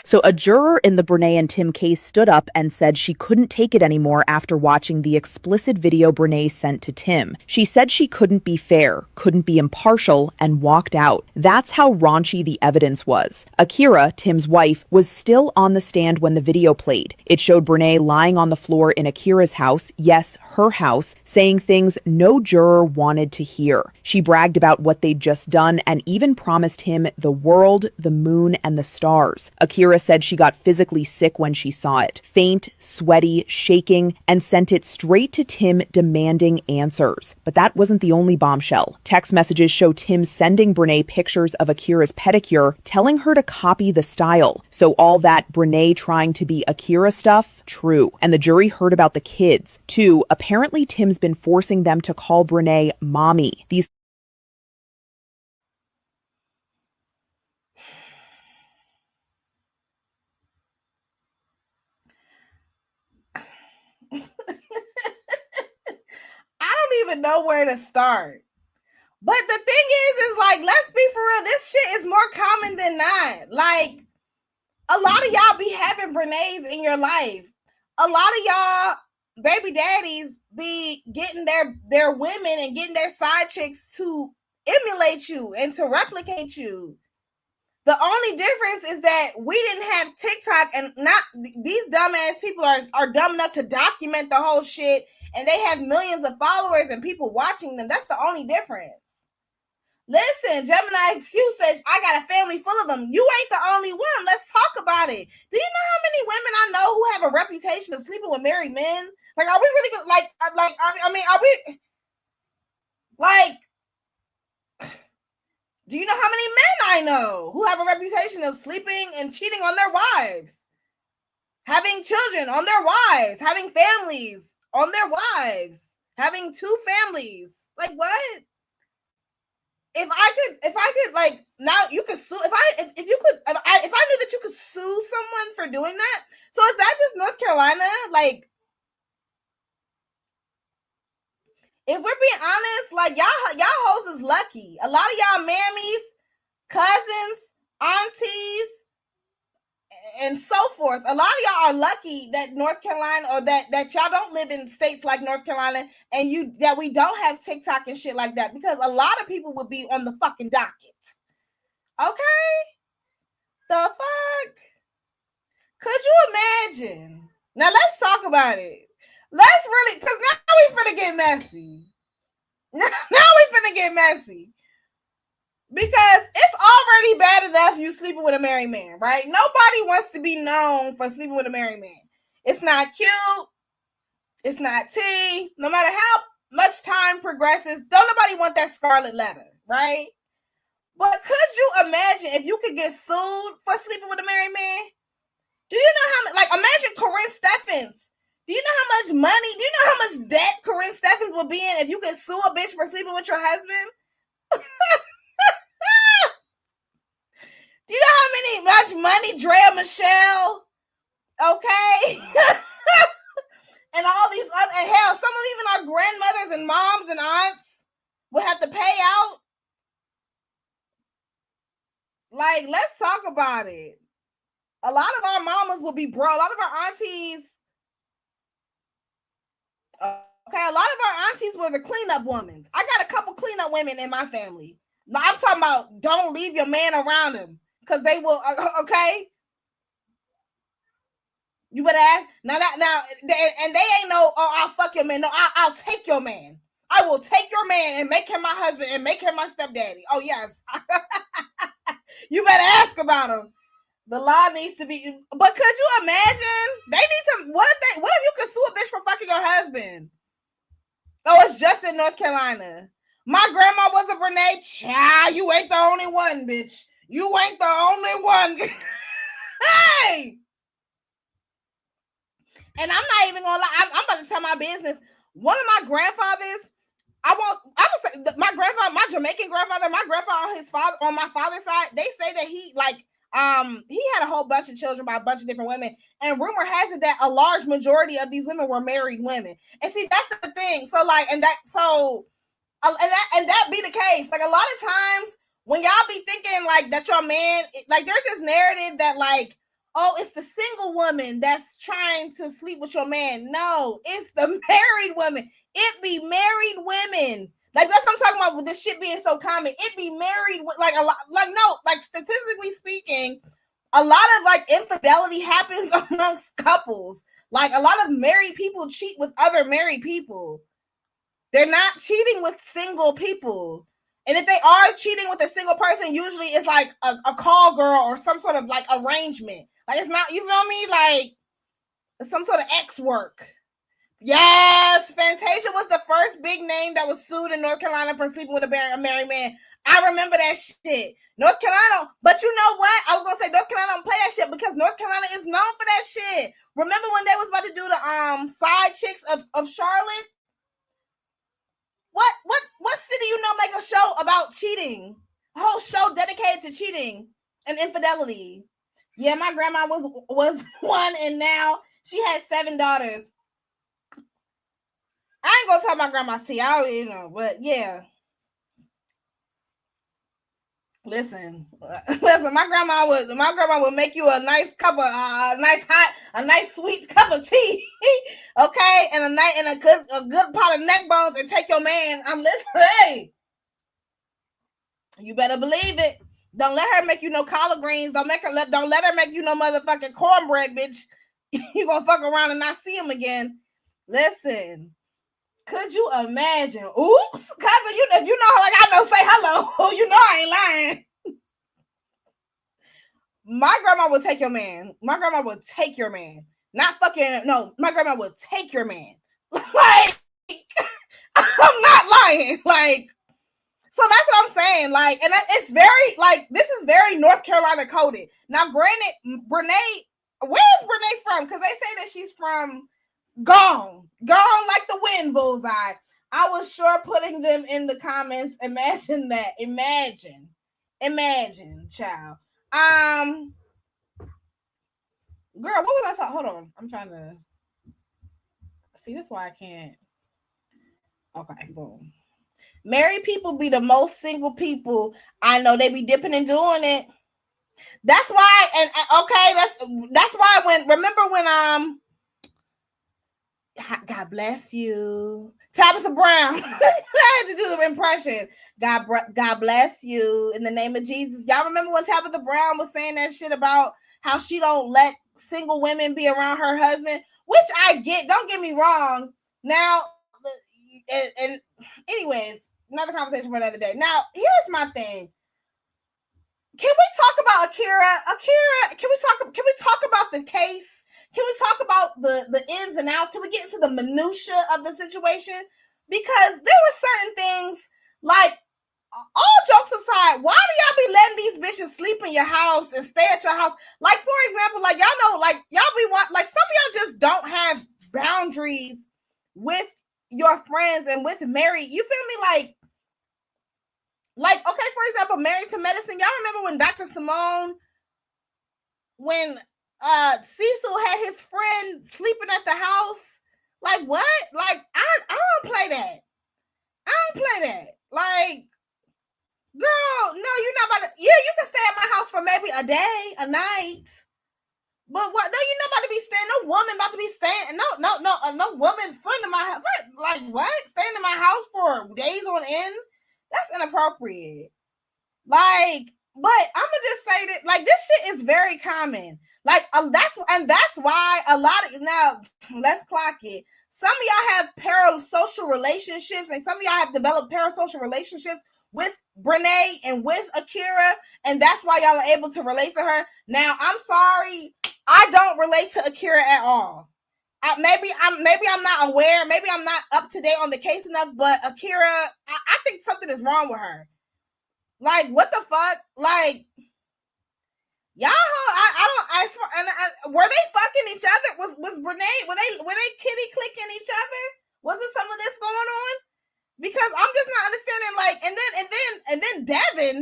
[SPEAKER 10] So a juror in the Brenay and Tim case stood up and said she couldn't take it anymore after watching the explicit video Brenay sent to Tim. She said she couldn't be fair, couldn't be impartial, and walked out. That's how raunchy the evidence was. Akira, Tim's wife, was still on the stand when the video played. It showed Brenay lying on the floor in Akira's house, yes, her house, saying things no juror wanted to hear. She bragged about what they'd just done and even promised him the world, the moon, and the stars. Akira said she got physically sick when she saw it, faint, sweaty, shaking, and sent it straight to Tim demanding answers. But that wasn't the only bombshell. Text messages show Tim sending Brenay pictures of Akira's pedicure, telling her to copy the style. So all that Brenay trying to be Akira stuff, true. And the jury heard about the kids, too. Apparently Tim's been forcing them to call Brenay mommy. These
[SPEAKER 1] I don't even know where to start. But the thing is like, let's be for real. This shit is more common than not. Like, a lot of y'all be having Brenays in your life. A lot of y'all baby daddies be getting their women and getting their side chicks to emulate you and to replicate you. The only difference is that we didn't have TikTok, and not these dumbass people are dumb enough to document the whole shit, and they have millions of followers and people watching them. That's the only difference. Listen, Gemini Q says, I got a family full of them. You ain't the only one. Let's talk about it. Do you know how many women I know who have a reputation of sleeping with married men? Like, are we really good? I mean, are we like, do you know how many men I know who have a reputation of sleeping and cheating on their wives? Having children on their wives, having families on their wives, having two families. Like, what? if I could like now you could sue if you could if I knew that you could sue someone for doing that. So is that just North Carolina? Like, if we're being honest, like y'all hoes is lucky. A lot of y'all mammies, cousins, aunties, and so forth. A lot of y'all are lucky that North Carolina or that y'all don't live in states like North Carolina and that we don't have TikTok and shit like that, because a lot of people would be on the fucking docket. Okay? The fuck? Could you imagine? Now let's talk about it. Let's really, because now we finna get messy. Now we finna get messy. Because it's already bad enough you sleeping with a married man, right? Nobody wants to be known for sleeping with a married man. It's not cute. It's not tea. No matter how much time progresses, don't nobody want that scarlet letter, right? But could you imagine if you could get sued for sleeping with a married man? Do you know how much, like, imagine Corinne Steffens. Do you know how much money, do you know how much debt Corinne Steffens would be in if you could sue a bitch for sleeping with your husband? Do you know how much money Drea Michelle, okay, and all these other, and hell, some of even our grandmothers and moms and aunts would have to pay out? Like, let's talk about it. A lot of our mamas will be broke. A lot of our aunties, okay, a lot of our aunties were the cleanup women. I got a couple cleanup women in my family. Now, I'm talking about don't leave your man around him, because they will, okay? You better ask. Now, and they ain't no, oh, I'll fuck your man. No, I'll take your man. I will take your man and make him my husband and make him my stepdaddy. Oh, yes. You better ask about him. The law needs to be, but could you imagine? They need to, what if you could sue a bitch for fucking your husband? Oh, it's just in North Carolina. My grandma was a Brenay. Child, you ain't the only one, bitch. You ain't the only one. Hey! And I'm not even gonna lie, I'm about to tell my business. One of my grandfathers, I would say my grandfather, my Jamaican grandfather, my grandfather on my father's side, they say that he had a whole bunch of children by a bunch of different women, and rumor has it that a large majority of these women were married women. And see, that's the thing. So like, and that be the case. Like, a lot of times when y'all be thinking like that your man, like, there's this narrative that like, oh, it's the single woman that's trying to sleep with your man. No, it's the married woman. It be married women. Like, that's what I'm talking about with this shit being so common. It be married, like, a lot, like, no, like, statistically speaking, a lot of like infidelity happens amongst couples. Like, a lot of married people cheat with other married people. They're not cheating with single people. And if they are cheating with a single person, usually it's like a call girl or some sort of like arrangement. Like, it's not, you feel me? Like, some sort of X work. Yes, Fantasia was the first big name that was sued in North Carolina for sleeping with a married man. I remember that shit. North Carolina, but you know what? I was gonna say North Carolina don't play that shit because North Carolina is known for that shit. Remember when they was about to do the side chicks of Charlotte? What city you know make a show about cheating? A whole show dedicated to cheating and infidelity. Yeah, my grandma was one, and now she has 7 daughters. I ain't gonna tell my grandma's tea. I don't even know, but yeah. Listen. My grandma would make you a nice cup of a nice sweet cup of tea, okay, and a good pot of neck bones, and take your man. I'm listening. Hey, you better believe it. Don't let her make you no collard greens. Don't let her make you no motherfucking cornbread, bitch. You gonna fuck around and not see him again. Listen. Could you imagine? Oops, cousin, if you know, like, I know, say hello. You know I ain't lying. My grandma would take your man. My grandma would take your man. Not fucking, no, my grandma would take your man. Like, I'm not lying. Like, so that's what I'm saying. Like, and it's very, like, this is very North Carolina coded. Now, granted, Brenay, where is Brenay from? Because they say that she's from Gone like the wind, bullseye. I was sure putting them in the comments. Imagine that. Imagine, child. Girl, what was I saying? Hold on. I'm trying to see. That's why I can't. Okay, boom. Married people be the most single people I know. They be dipping and doing it. That's why, and okay, that's why when God bless you, Tabitha Brown. I had to do the impression. God bless you in the name of Jesus. Y'all remember when Tabitha Brown was saying that shit about how she don't let single women be around her husband, which I get. Don't get me wrong. Now, and anyways, another conversation for another day. Now, here's my thing. Can we talk about Akira? Can we talk about the case? Can we talk about the ins and outs? Can we get into the minutia of the situation? Because there were certain things, like, all jokes aside, why do y'all be letting these bitches sleep in your house and stay at your house? Like, for example, like, y'all know, like, y'all be like, some of y'all just don't have boundaries with your friends and with married. You feel me? Like, okay, for example, Married to Medicine. Y'all remember when Dr. Simone, when Cecil had his friend sleeping at the house? Like, what? Like, I don't play that. I don't play that. Like, girl, no, you're not about to. Yeah, you can stay at my house for maybe a day, a night. But what? No, you're not about to be staying. No woman about to be staying. No woman friend of my friend. Like, what? Staying in my house for days on end? That's inappropriate. Like, but I'm gonna just say that, like, this shit is very common. Like, that's why a lot of, now let's clock it. Some of y'all have parasocial relationships, and some of y'all have developed parasocial relationships with Brenay and with Akira, and that's why y'all are able to relate to her. Now, I'm sorry, I don't relate to Akira at all. Maybe I'm not aware. Maybe I'm not up to date on the case enough. But Akira, I think something is wrong with her. Like, what the fuck? Like, y'all, were they fucking each other? Was Brenay, were they kitty clicking each other? Was there some of this going on? Because I'm just not understanding. Like, and then Devin,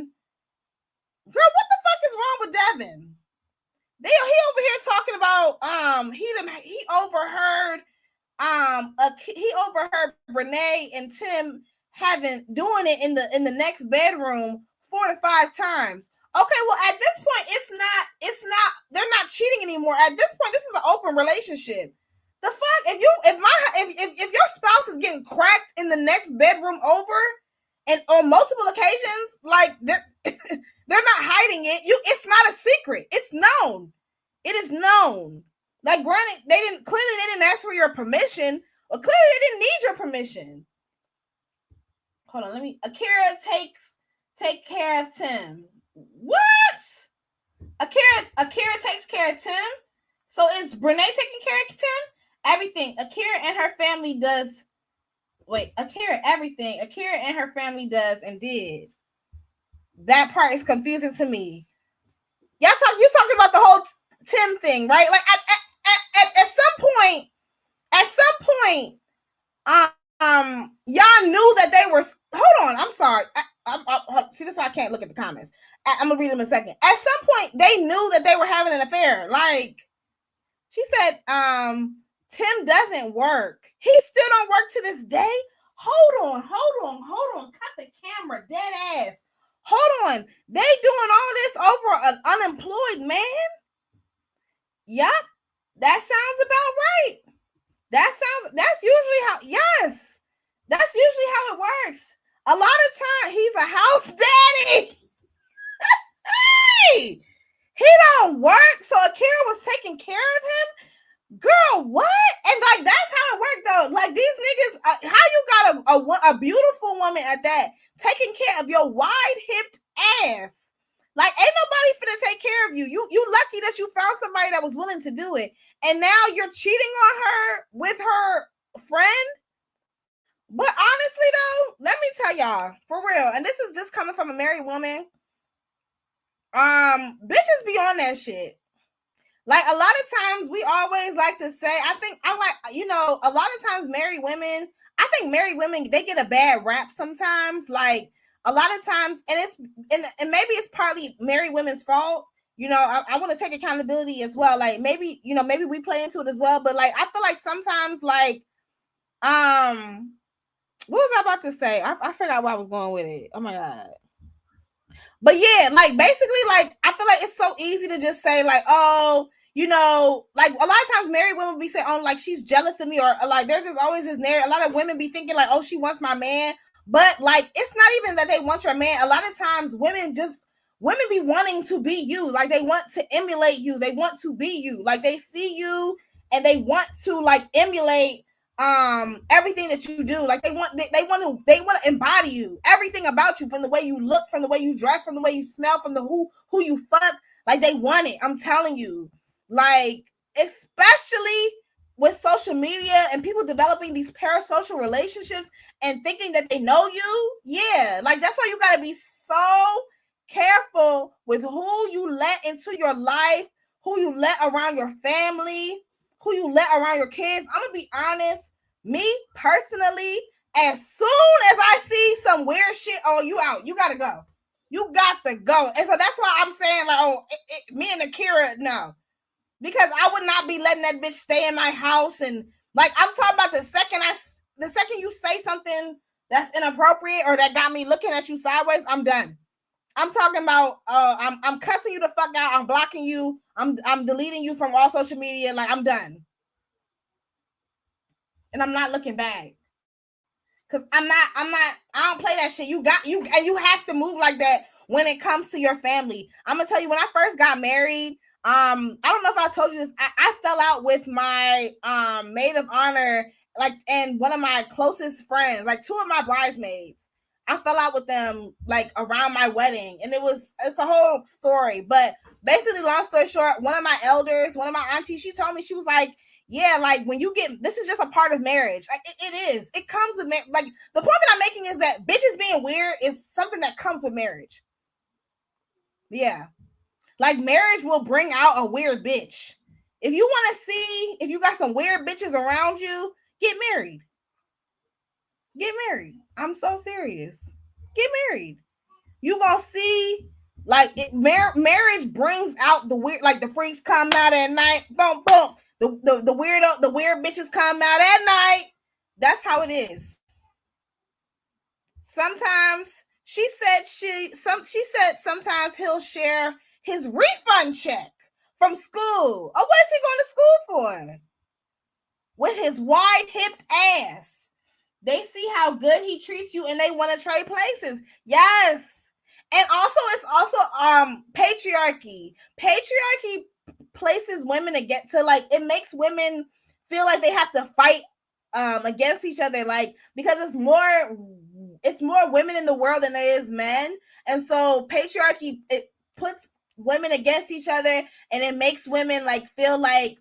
[SPEAKER 1] girl, what the fuck is wrong with Devin? He over here talking about he overheard Brenay and Tim doing it in the next bedroom 4 to 5 times. Okay, well, at this point, it's not they're not cheating anymore. At this point, this is an open relationship. The fuck, if your spouse is getting cracked in the next bedroom over and on multiple occasions, like, they're not hiding it. It's not a secret. It's known. It is known. Like, granted, they didn't ask for your permission, or clearly they didn't need your permission. Hold on, Akira take care of Tim. What? Akira takes care of Tim? So is Brenay taking care of Tim? Everything. Akira and her family does. Wait, everything Akira and her family does and did. That part is confusing to me. You talking about the whole Tim thing, right? Like, at some point, y'all knew that they were. Hold on, I'm sorry. See, this is why I can't look at the comments. I'm gonna read them in a second. At some point, they knew that they were having an affair. Like, she said, Tim doesn't work. He still don't work to this day. Hold on. Cut the camera, dead ass. Hold on. They doing all this over an unemployed man? Yup. That sounds about right. That's usually how, yes. That's usually how it works. A lot of times, he's a house daddy. Hey! He don't work, so Akira was taking care of him? Girl, what? And, like, that's how it worked, though. Like, these niggas, how you got a beautiful woman at that taking care of your wide-hipped ass? Like, ain't nobody finna take care of you. You lucky that you found somebody that was willing to do it. And now you're cheating on her with her friend? But honestly, though, let me tell y'all, for real, and this is just coming from a married woman, bitches be on that shit. Like, a lot of times we always like to say, a lot of times married women, I think married women, they get a bad rap sometimes. Like a lot of times, and maybe it's partly married women's fault. You know, I want to take accountability as well. Like maybe, you know, maybe we play into it as well. But like I feel like sometimes like what was I about to say? I forgot where I was going with it. Oh my god. But yeah, like basically, like I feel like it's so easy to just say, like, oh, you know, like a lot of times married women be saying, oh, like she's jealous of me, or like there's always this narrative. A lot of women be thinking like, oh, she wants my man. But like it's not even that they want your man. A lot of times women be wanting to be you. Like they want to emulate you. They want to be you. Like they see you and they want to like emulate everything that you do. Like they want to embody you, everything about you, from the way you look, from the way you dress, from the way you smell, from the who you fuck. Like they want it. I'm telling you, like especially with social media and people developing these parasocial relationships and thinking that they know you. Yeah, like that's why you got to be so careful with who you let into your life, who you let around your family, who you let around your kids. I'm gonna be honest, me personally, as soon as I see some weird shit, oh, you out, you gotta go, you got to go. And so that's why I'm saying like, oh, me and Akira, no, because I would not be letting that bitch stay in my house. And like I'm talking about the second you say something that's inappropriate or that got me looking at you sideways, I'm done. I'm talking about I'm cussing you the fuck out. I'm blocking you. I'm deleting you from all social media. Like I'm done. And I'm not looking back. Cause I don't play that shit. You have to move like that when it comes to your family. I'm gonna tell you, when I first got married, I don't know if I told you this. I fell out with my maid of honor, like, and one of my closest friends, like 2 of my bridesmaids. I fell out with them like around my wedding, and it's a whole story. But basically, long story short, one of my elders, one of my aunties, she told me, she was like, yeah, like when you get, this is just a part of marriage. Like it is. It comes with like the point that I'm making is that bitches being weird is something that comes with marriage. Yeah. Like marriage will bring out a weird bitch. If you want to see if you got some weird bitches around you, get married. Get married. I'm so serious. Get married. You gonna see, like marriage brings out the weird, like the freaks come out at night. Boom, boom. The weird bitches come out at night. That's how it is. Sometimes she said sometimes he'll share his refund check from school. Oh, what is he going to school for? With his wide-hipped ass. They see how good he treats you and they want to trade places. Yes. And also, it's also patriarchy. Patriarchy places women to get to, like, it makes women feel like they have to fight against each other, like, because it's more women in the world than there is men. And so patriarchy, it puts women against each other, and it makes women like feel like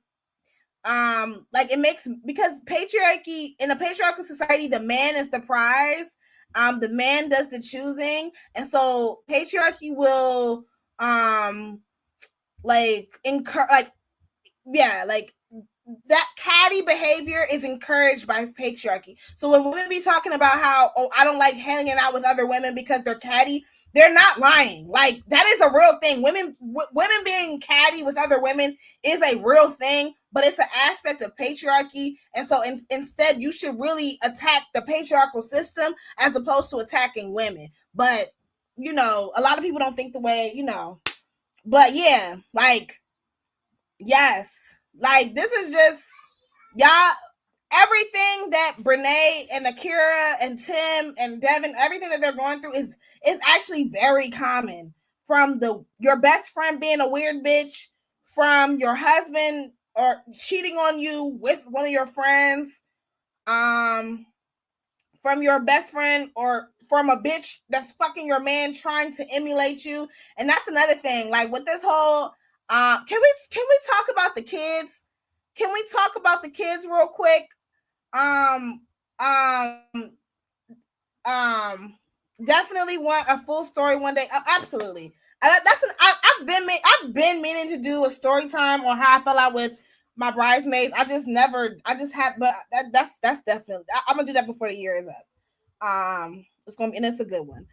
[SPEAKER 1] it makes, because patriarchy, in a patriarchal society, the man is the prize. The man does the choosing, and so patriarchy will that catty behavior is encouraged by patriarchy. So when women be talking about how, oh, I don't like hanging out with other women because they're catty, they're not lying. Like, that is a real thing. Women being catty with other women is a real thing, but it's an aspect of patriarchy. And so instead, you should really attack the patriarchal system as opposed to attacking women. But, you know, a lot of people don't think the way, you know. But yeah, like, yes. Like, this is just, y'all, everything that Brenay and Akira and Tim and Devin, everything that they're going through is actually very common. From your best friend being a weird bitch, from your husband or cheating on you with one of your friends, from your best friend, or from a bitch that's fucking your man trying to emulate you. And that's another thing. Like, with this whole can we talk about the kids? Can we talk about the kids real quick? Definitely want a full story one day. Absolutely. I've been meaning to do a story time on how I fell out with my bridesmaids. I just had, but that's definitely. I'm gonna do that before the year is up. It's gonna be, and it's a good one.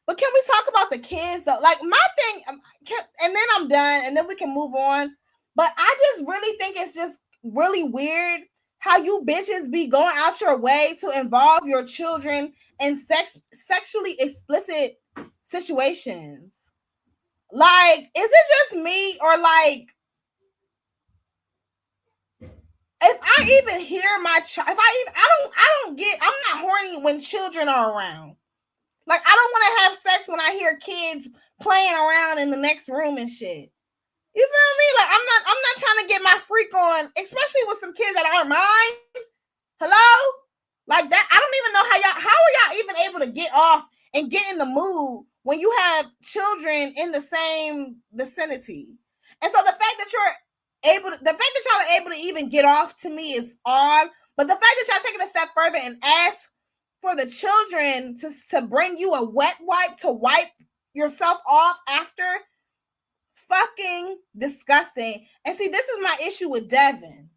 [SPEAKER 1] But can we talk about the kids though? Like my thing, and then I'm done, and then we can move on. But I just really think it's just really weird how you bitches be going out your way to involve your children in sexually explicit situations. Like, is it just me, or like, if I even hear my child, I'm not horny when children are around. Like, I don't want to have sex when I hear kids playing around in the next room and shit. You feel me? Like, I'm not trying to get my freak on, especially with some kids that aren't mine. Hello? Like that, I don't even know how are y'all even able to get off and get in the mood when you have children in the same vicinity. And so the fact that y'all are able to even get off, to me, is odd. But the fact that y'all taking a step further and ask for the children to bring you a wet wipe to wipe yourself off after, fucking disgusting. And see, this is my issue with Devin.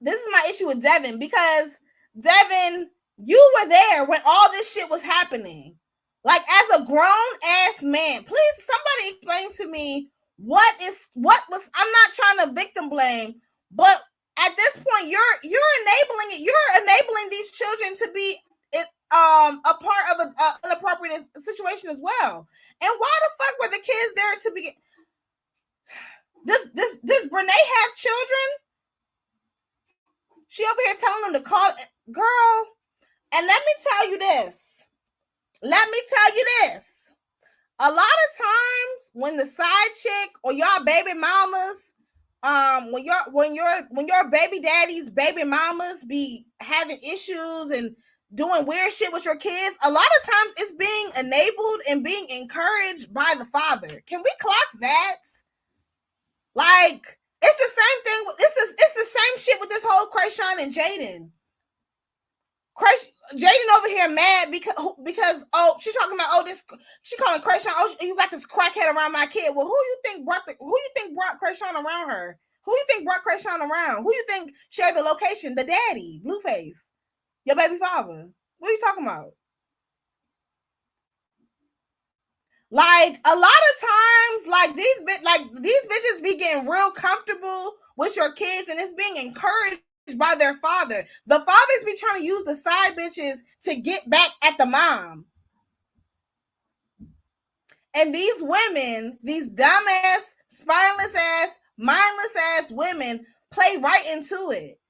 [SPEAKER 1] Because Devin, you were there when all this shit was happening. Like, as a grown ass man, please somebody explain to me what was. I'm not trying to victim blame, but at this point, you're enabling it. You're enabling these children to be a part of an inappropriate situation as well. And why the fuck were the kids there to begin? Does Brenay have children? She over here telling them to call, girl. And let me tell you this. A lot of times when the side chick or y'all baby mamas, when your baby daddy's baby mamas be having issues and doing weird shit with your kids, a lot of times it's being enabled and being encouraged by the father. Can we clock that? Like, it's the same thing. It's the same shit with this whole Krayshawn and Jaden. Jaden over here mad because she's talking about this. She calling Krayshawn. Oh, you got this crackhead around my kid. Well, who you think brought Krayshawn around her? Who you think brought Krayshawn around? Who you think shared the location? The daddy, Blueface, your baby father. What are you talking about? Like, a lot of times, like these bitches be getting real comfortable with your kids, and it's being encouraged by their father. The fathers be trying to use the side bitches to get back at the mom. And these women, these dumbass, spineless ass, mindless ass women, play right into it.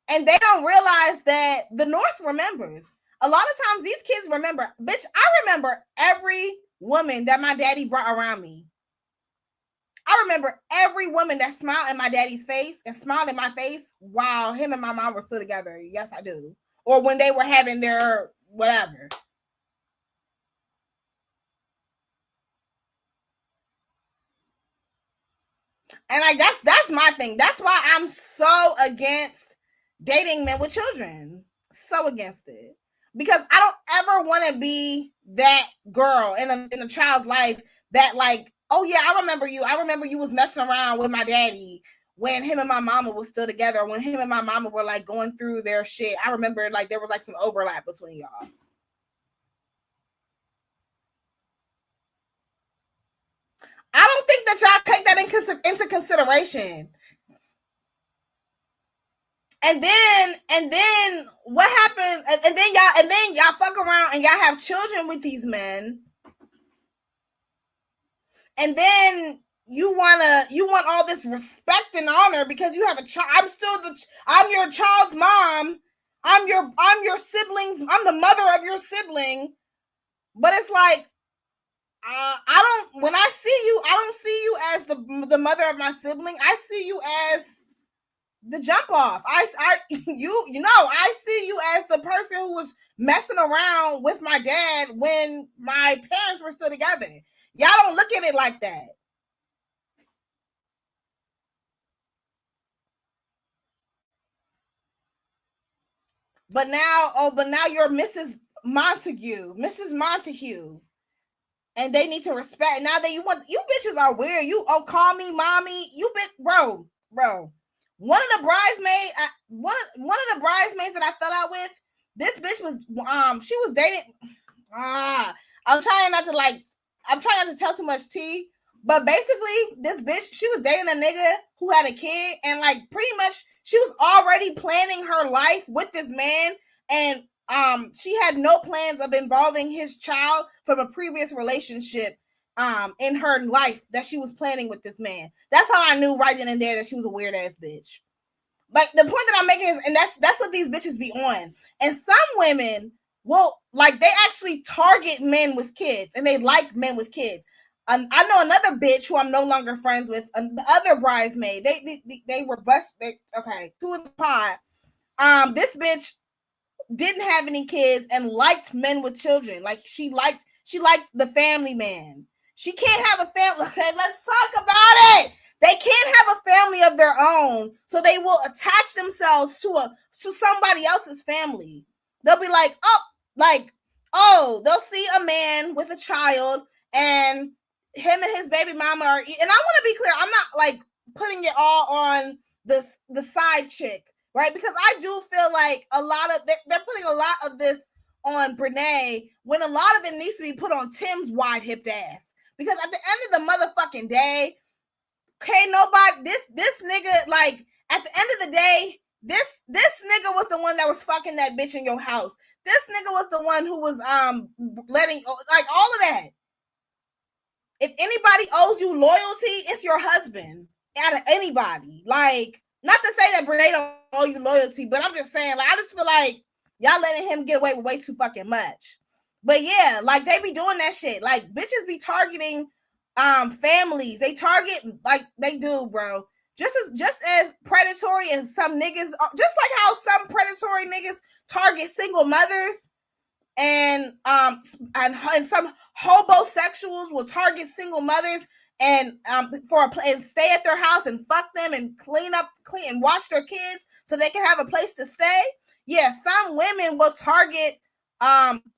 [SPEAKER 1] And they don't realize that the North remembers. A lot of times these kids remember. Bitch, I remember every woman that my daddy brought around me. I remember every woman that smiled in my daddy's face and smiled in my face while him and my mom were still together. Yes, I do. Or when they were having their whatever. And like that's my thing. That's why I'm so against dating men with children. So against it. Because I don't ever want to be that girl in a child's life that, like, oh yeah, I remember you was messing around with my daddy when him and my mama was still together, when him and my mama were like going through their shit. I remember like there was like some overlap between y'all. I don't think that y'all take that into consideration. And then what happens? And then y'all fuck around and y'all have children with these men. And then you want all this respect and honor because you have a child. I'm your child's mom. I'm your siblings. I'm the mother of your sibling. But it's like, when I see you, I don't see you as the mother of my sibling. I see you as the jump off. I see you as the person who was messing around with my dad when my parents were still together. Y'all don't look at it like that. But now you're Mrs. Montague. and they need to respect. Now that you bitches are weird. You call me mommy. You bro. One of the bridesmaids that I fell out with, this bitch was she was dating. I'm trying not to tell too much tea, but basically this bitch, she was dating a nigga who had a kid, and like pretty much she was already planning her life with this man, and she had no plans of involving his child from a previous relationship in her life that she was planning with this man. That's how I knew right then and there that she was a weird ass bitch. Like the point that I'm making is, and that's what these bitches be on. And some women will, like, they actually target men with kids, and they like men with kids. I know another bitch who I'm no longer friends with, the other bridesmaid. They were okay, two in the pod. This bitch didn't have any kids and liked men with children. Like she liked the family man. She can't have a family. Okay, let's talk about it. They can't have a family of their own, so they will attach themselves to somebody else's family. They'll be like, they'll see a man with a child, and him and his baby mama are. And I want to be clear, I'm not like putting it all on the side chick, right? Because I do feel like they're putting a lot of this on Brenay when a lot of it needs to be put on Tim's wide hipped ass. Because at the end of the motherfucking day, okay, nobody, this nigga, like, at the end of the day, this nigga was the one that was fucking that bitch in your house. This nigga was the one who was letting, like, all of that. If anybody owes you loyalty, it's your husband. Out of anybody. Like, not to say that Brenay don't owe you loyalty, but I'm just saying, like, I just feel like y'all letting him get away with way too fucking much. But yeah, like, they be doing that shit. Like, bitches be targeting families. They target, like, they do, bro. Just as predatory as some niggas, just like how some predatory niggas target single mothers, and some homosexuals will target single mothers and stay at their house and fuck them and clean and wash their kids so they can have a place to stay. Yeah, some women will target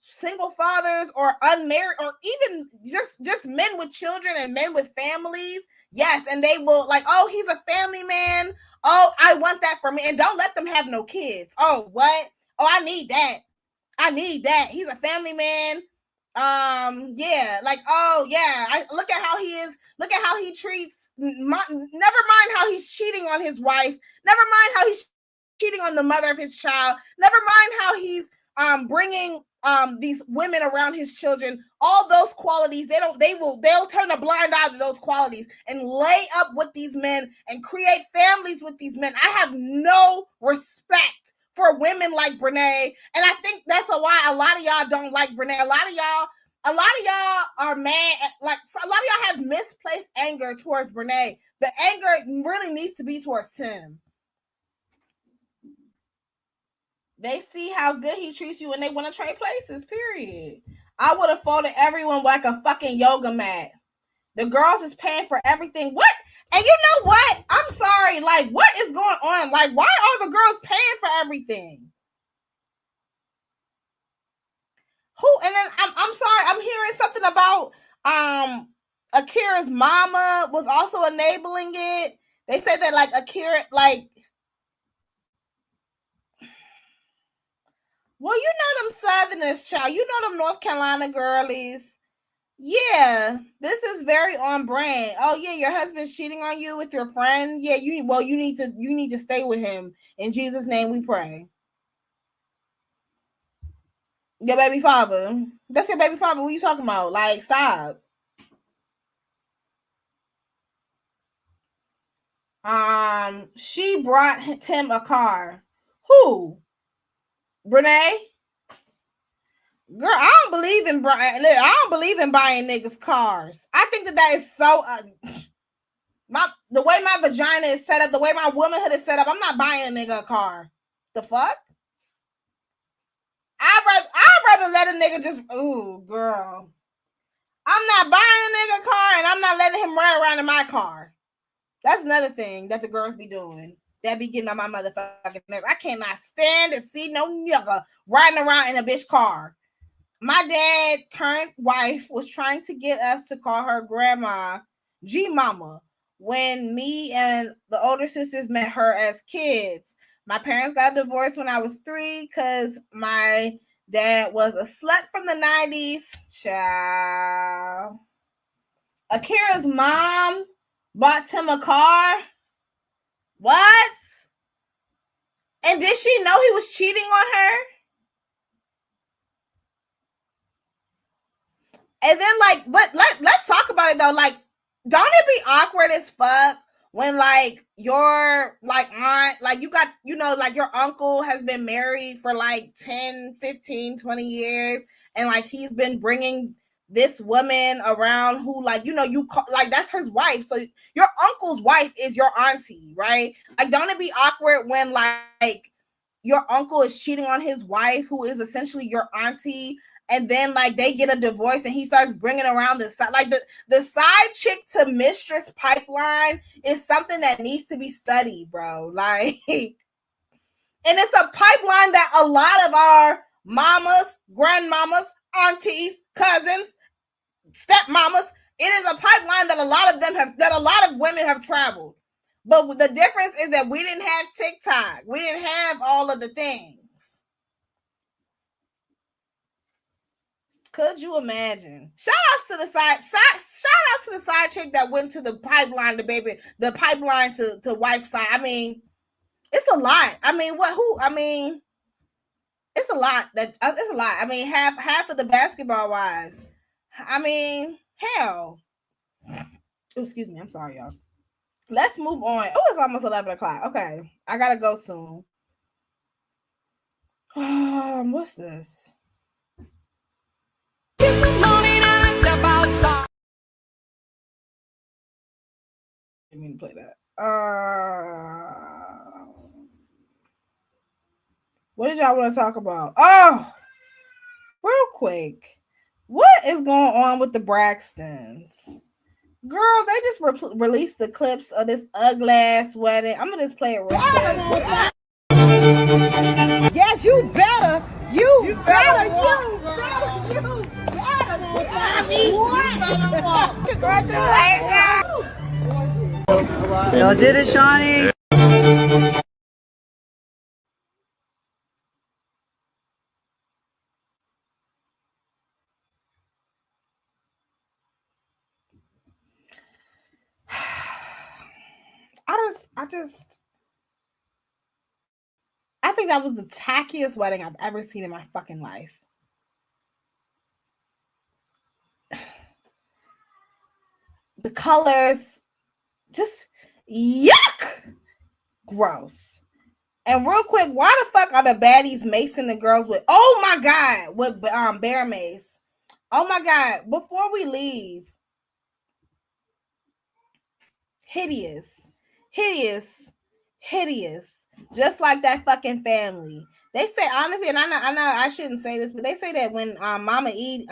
[SPEAKER 1] single fathers or unmarried, or even just men with children and men with families. Yes, and they will, like, oh, he's a family man. Oh, I want that for me. And don't let them have no kids. Oh, what? Oh, I need that. He's a family man. Yeah, like, oh yeah, look at how he is. Look at how he treats. Never mind how he's cheating on his wife. Never mind how he's cheating on the mother of his child. Never mind how he's bringing these women around his children. All those qualities, they'll turn a blind eye to those qualities and lay up with these men and create families with these men. I have no respect for women like Brenay, and I think that's why a lot of y'all don't like Brenay. A lot of y'all are mad. Like, a lot of y'all have misplaced anger towards Brenay. The anger really needs to be towards Tim. They see how good he treats you and they want to trade places, period. I would have folded everyone like a fucking yoga mat. The girls is paying for everything. What? And you know what? I'm sorry. Like, what is going on? Like, why are the girls paying for everything? Who? And then I'm sorry. I'm hearing something about Akira's mama was also enabling it. They said that, like, Akira, like, well, you know them Southerners, child. You know them North Carolina girlies. Yeah, this is very on brand. Oh yeah, your husband's cheating on you with your friend. Yeah, you need to stay with him. In Jesus' name we pray. Your baby father. That's your baby father. What are you talking about? Like, stop. She brought Tim a car. Who? Brenay? Girl, I don't believe in buying niggas cars. I think that is so the way my vagina is set up, the way my womanhood is set up, I'm not buying a nigga a car. The fuck? I'd rather let a nigga just, ooh, girl. I'm not buying a nigga a car, and I'm not letting him ride around in my car. That's another thing that the girls be doing. That be getting on my motherfucking nerves. I cannot stand to see no nigga riding around in a bitch car. my dad, current wife, was trying to get us to call her grandma G Mama when me and the older sisters met her as kids. My parents got divorced when I was 3 because my dad was a slut from the 90s. Child. Akira's mom bought him a car. What? And did she know he was cheating on her? And then, like, but let's talk about it though. Like, don't it be awkward as fuck when like your like aunt, like you got, you know, like your uncle has been married for like 10, 15, 20 years, and like he's been bringing this woman around who, like, you know, you call, like, that's his wife. So your uncle's wife is your auntie, right? Like, don't it be awkward when like your uncle is cheating on his wife, who is essentially your auntie, and then like they get a divorce and he starts bringing around the side, like the side chick to mistress pipeline is something that needs to be studied, bro. Like, and it's a pipeline that a lot of our mamas, grandmamas, aunties, cousins, stepmamas, it is a pipeline that a lot of women have traveled. But the difference is that we didn't have TikTok. We didn't have all of the things. Could you imagine? Shout outs to the side chick that went to the pipeline, the pipeline to wife side. I mean, it's a lot. I mean, it's a lot. It's a lot. I mean, half of the basketball wives. I mean, hell. Oh, excuse me. I'm sorry, y'all. Let's move on. Oh, it's almost 11 o'clock. Okay, I gotta go soon. What's this? I didn't mean to play that. What did y'all want to talk about? Oh, real quick, what is going on with the Braxtons? Girl, they just released the clips of this ugly ass wedding. I'm gonna just play it real quick.
[SPEAKER 11] Yes, you better. You better. Congratulations. Y'all did it, Shawnee.
[SPEAKER 1] I think that was the tackiest wedding I've ever seen in my fucking life. The colors, just yuck, gross. And real quick, why the fuck are the baddies macing the girls with? Oh my god, with bear mace. Oh my god! Before we leave, hideous. Just like that fucking family. They say, honestly, and I know I shouldn't say this, but they say that when Mama E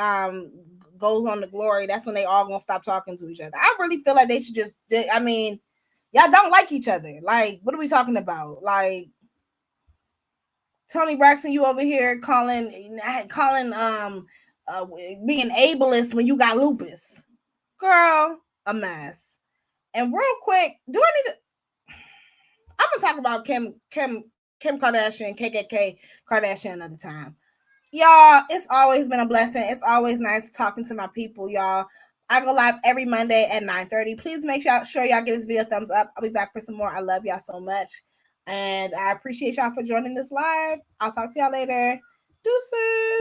[SPEAKER 1] goes on to glory, that's when they all gonna stop talking to each other. I really feel like they should just. I mean, y'all don't like each other. Like, what are we talking about? Like, Tony Braxton, you over here calling being ableist when you got lupus, girl, a mess. And real quick, do I need to? I'm gonna talk about Kim Kardashian, KKK Kardashian another time. Y'all, it's always been a blessing. It's always nice talking to my people, y'all. I go live every Monday at 9:30. Please make sure y'all give this video a thumbs up. I'll be back for some more. I love y'all so much. And I appreciate y'all for joining this live. I'll talk to y'all later. Deuces.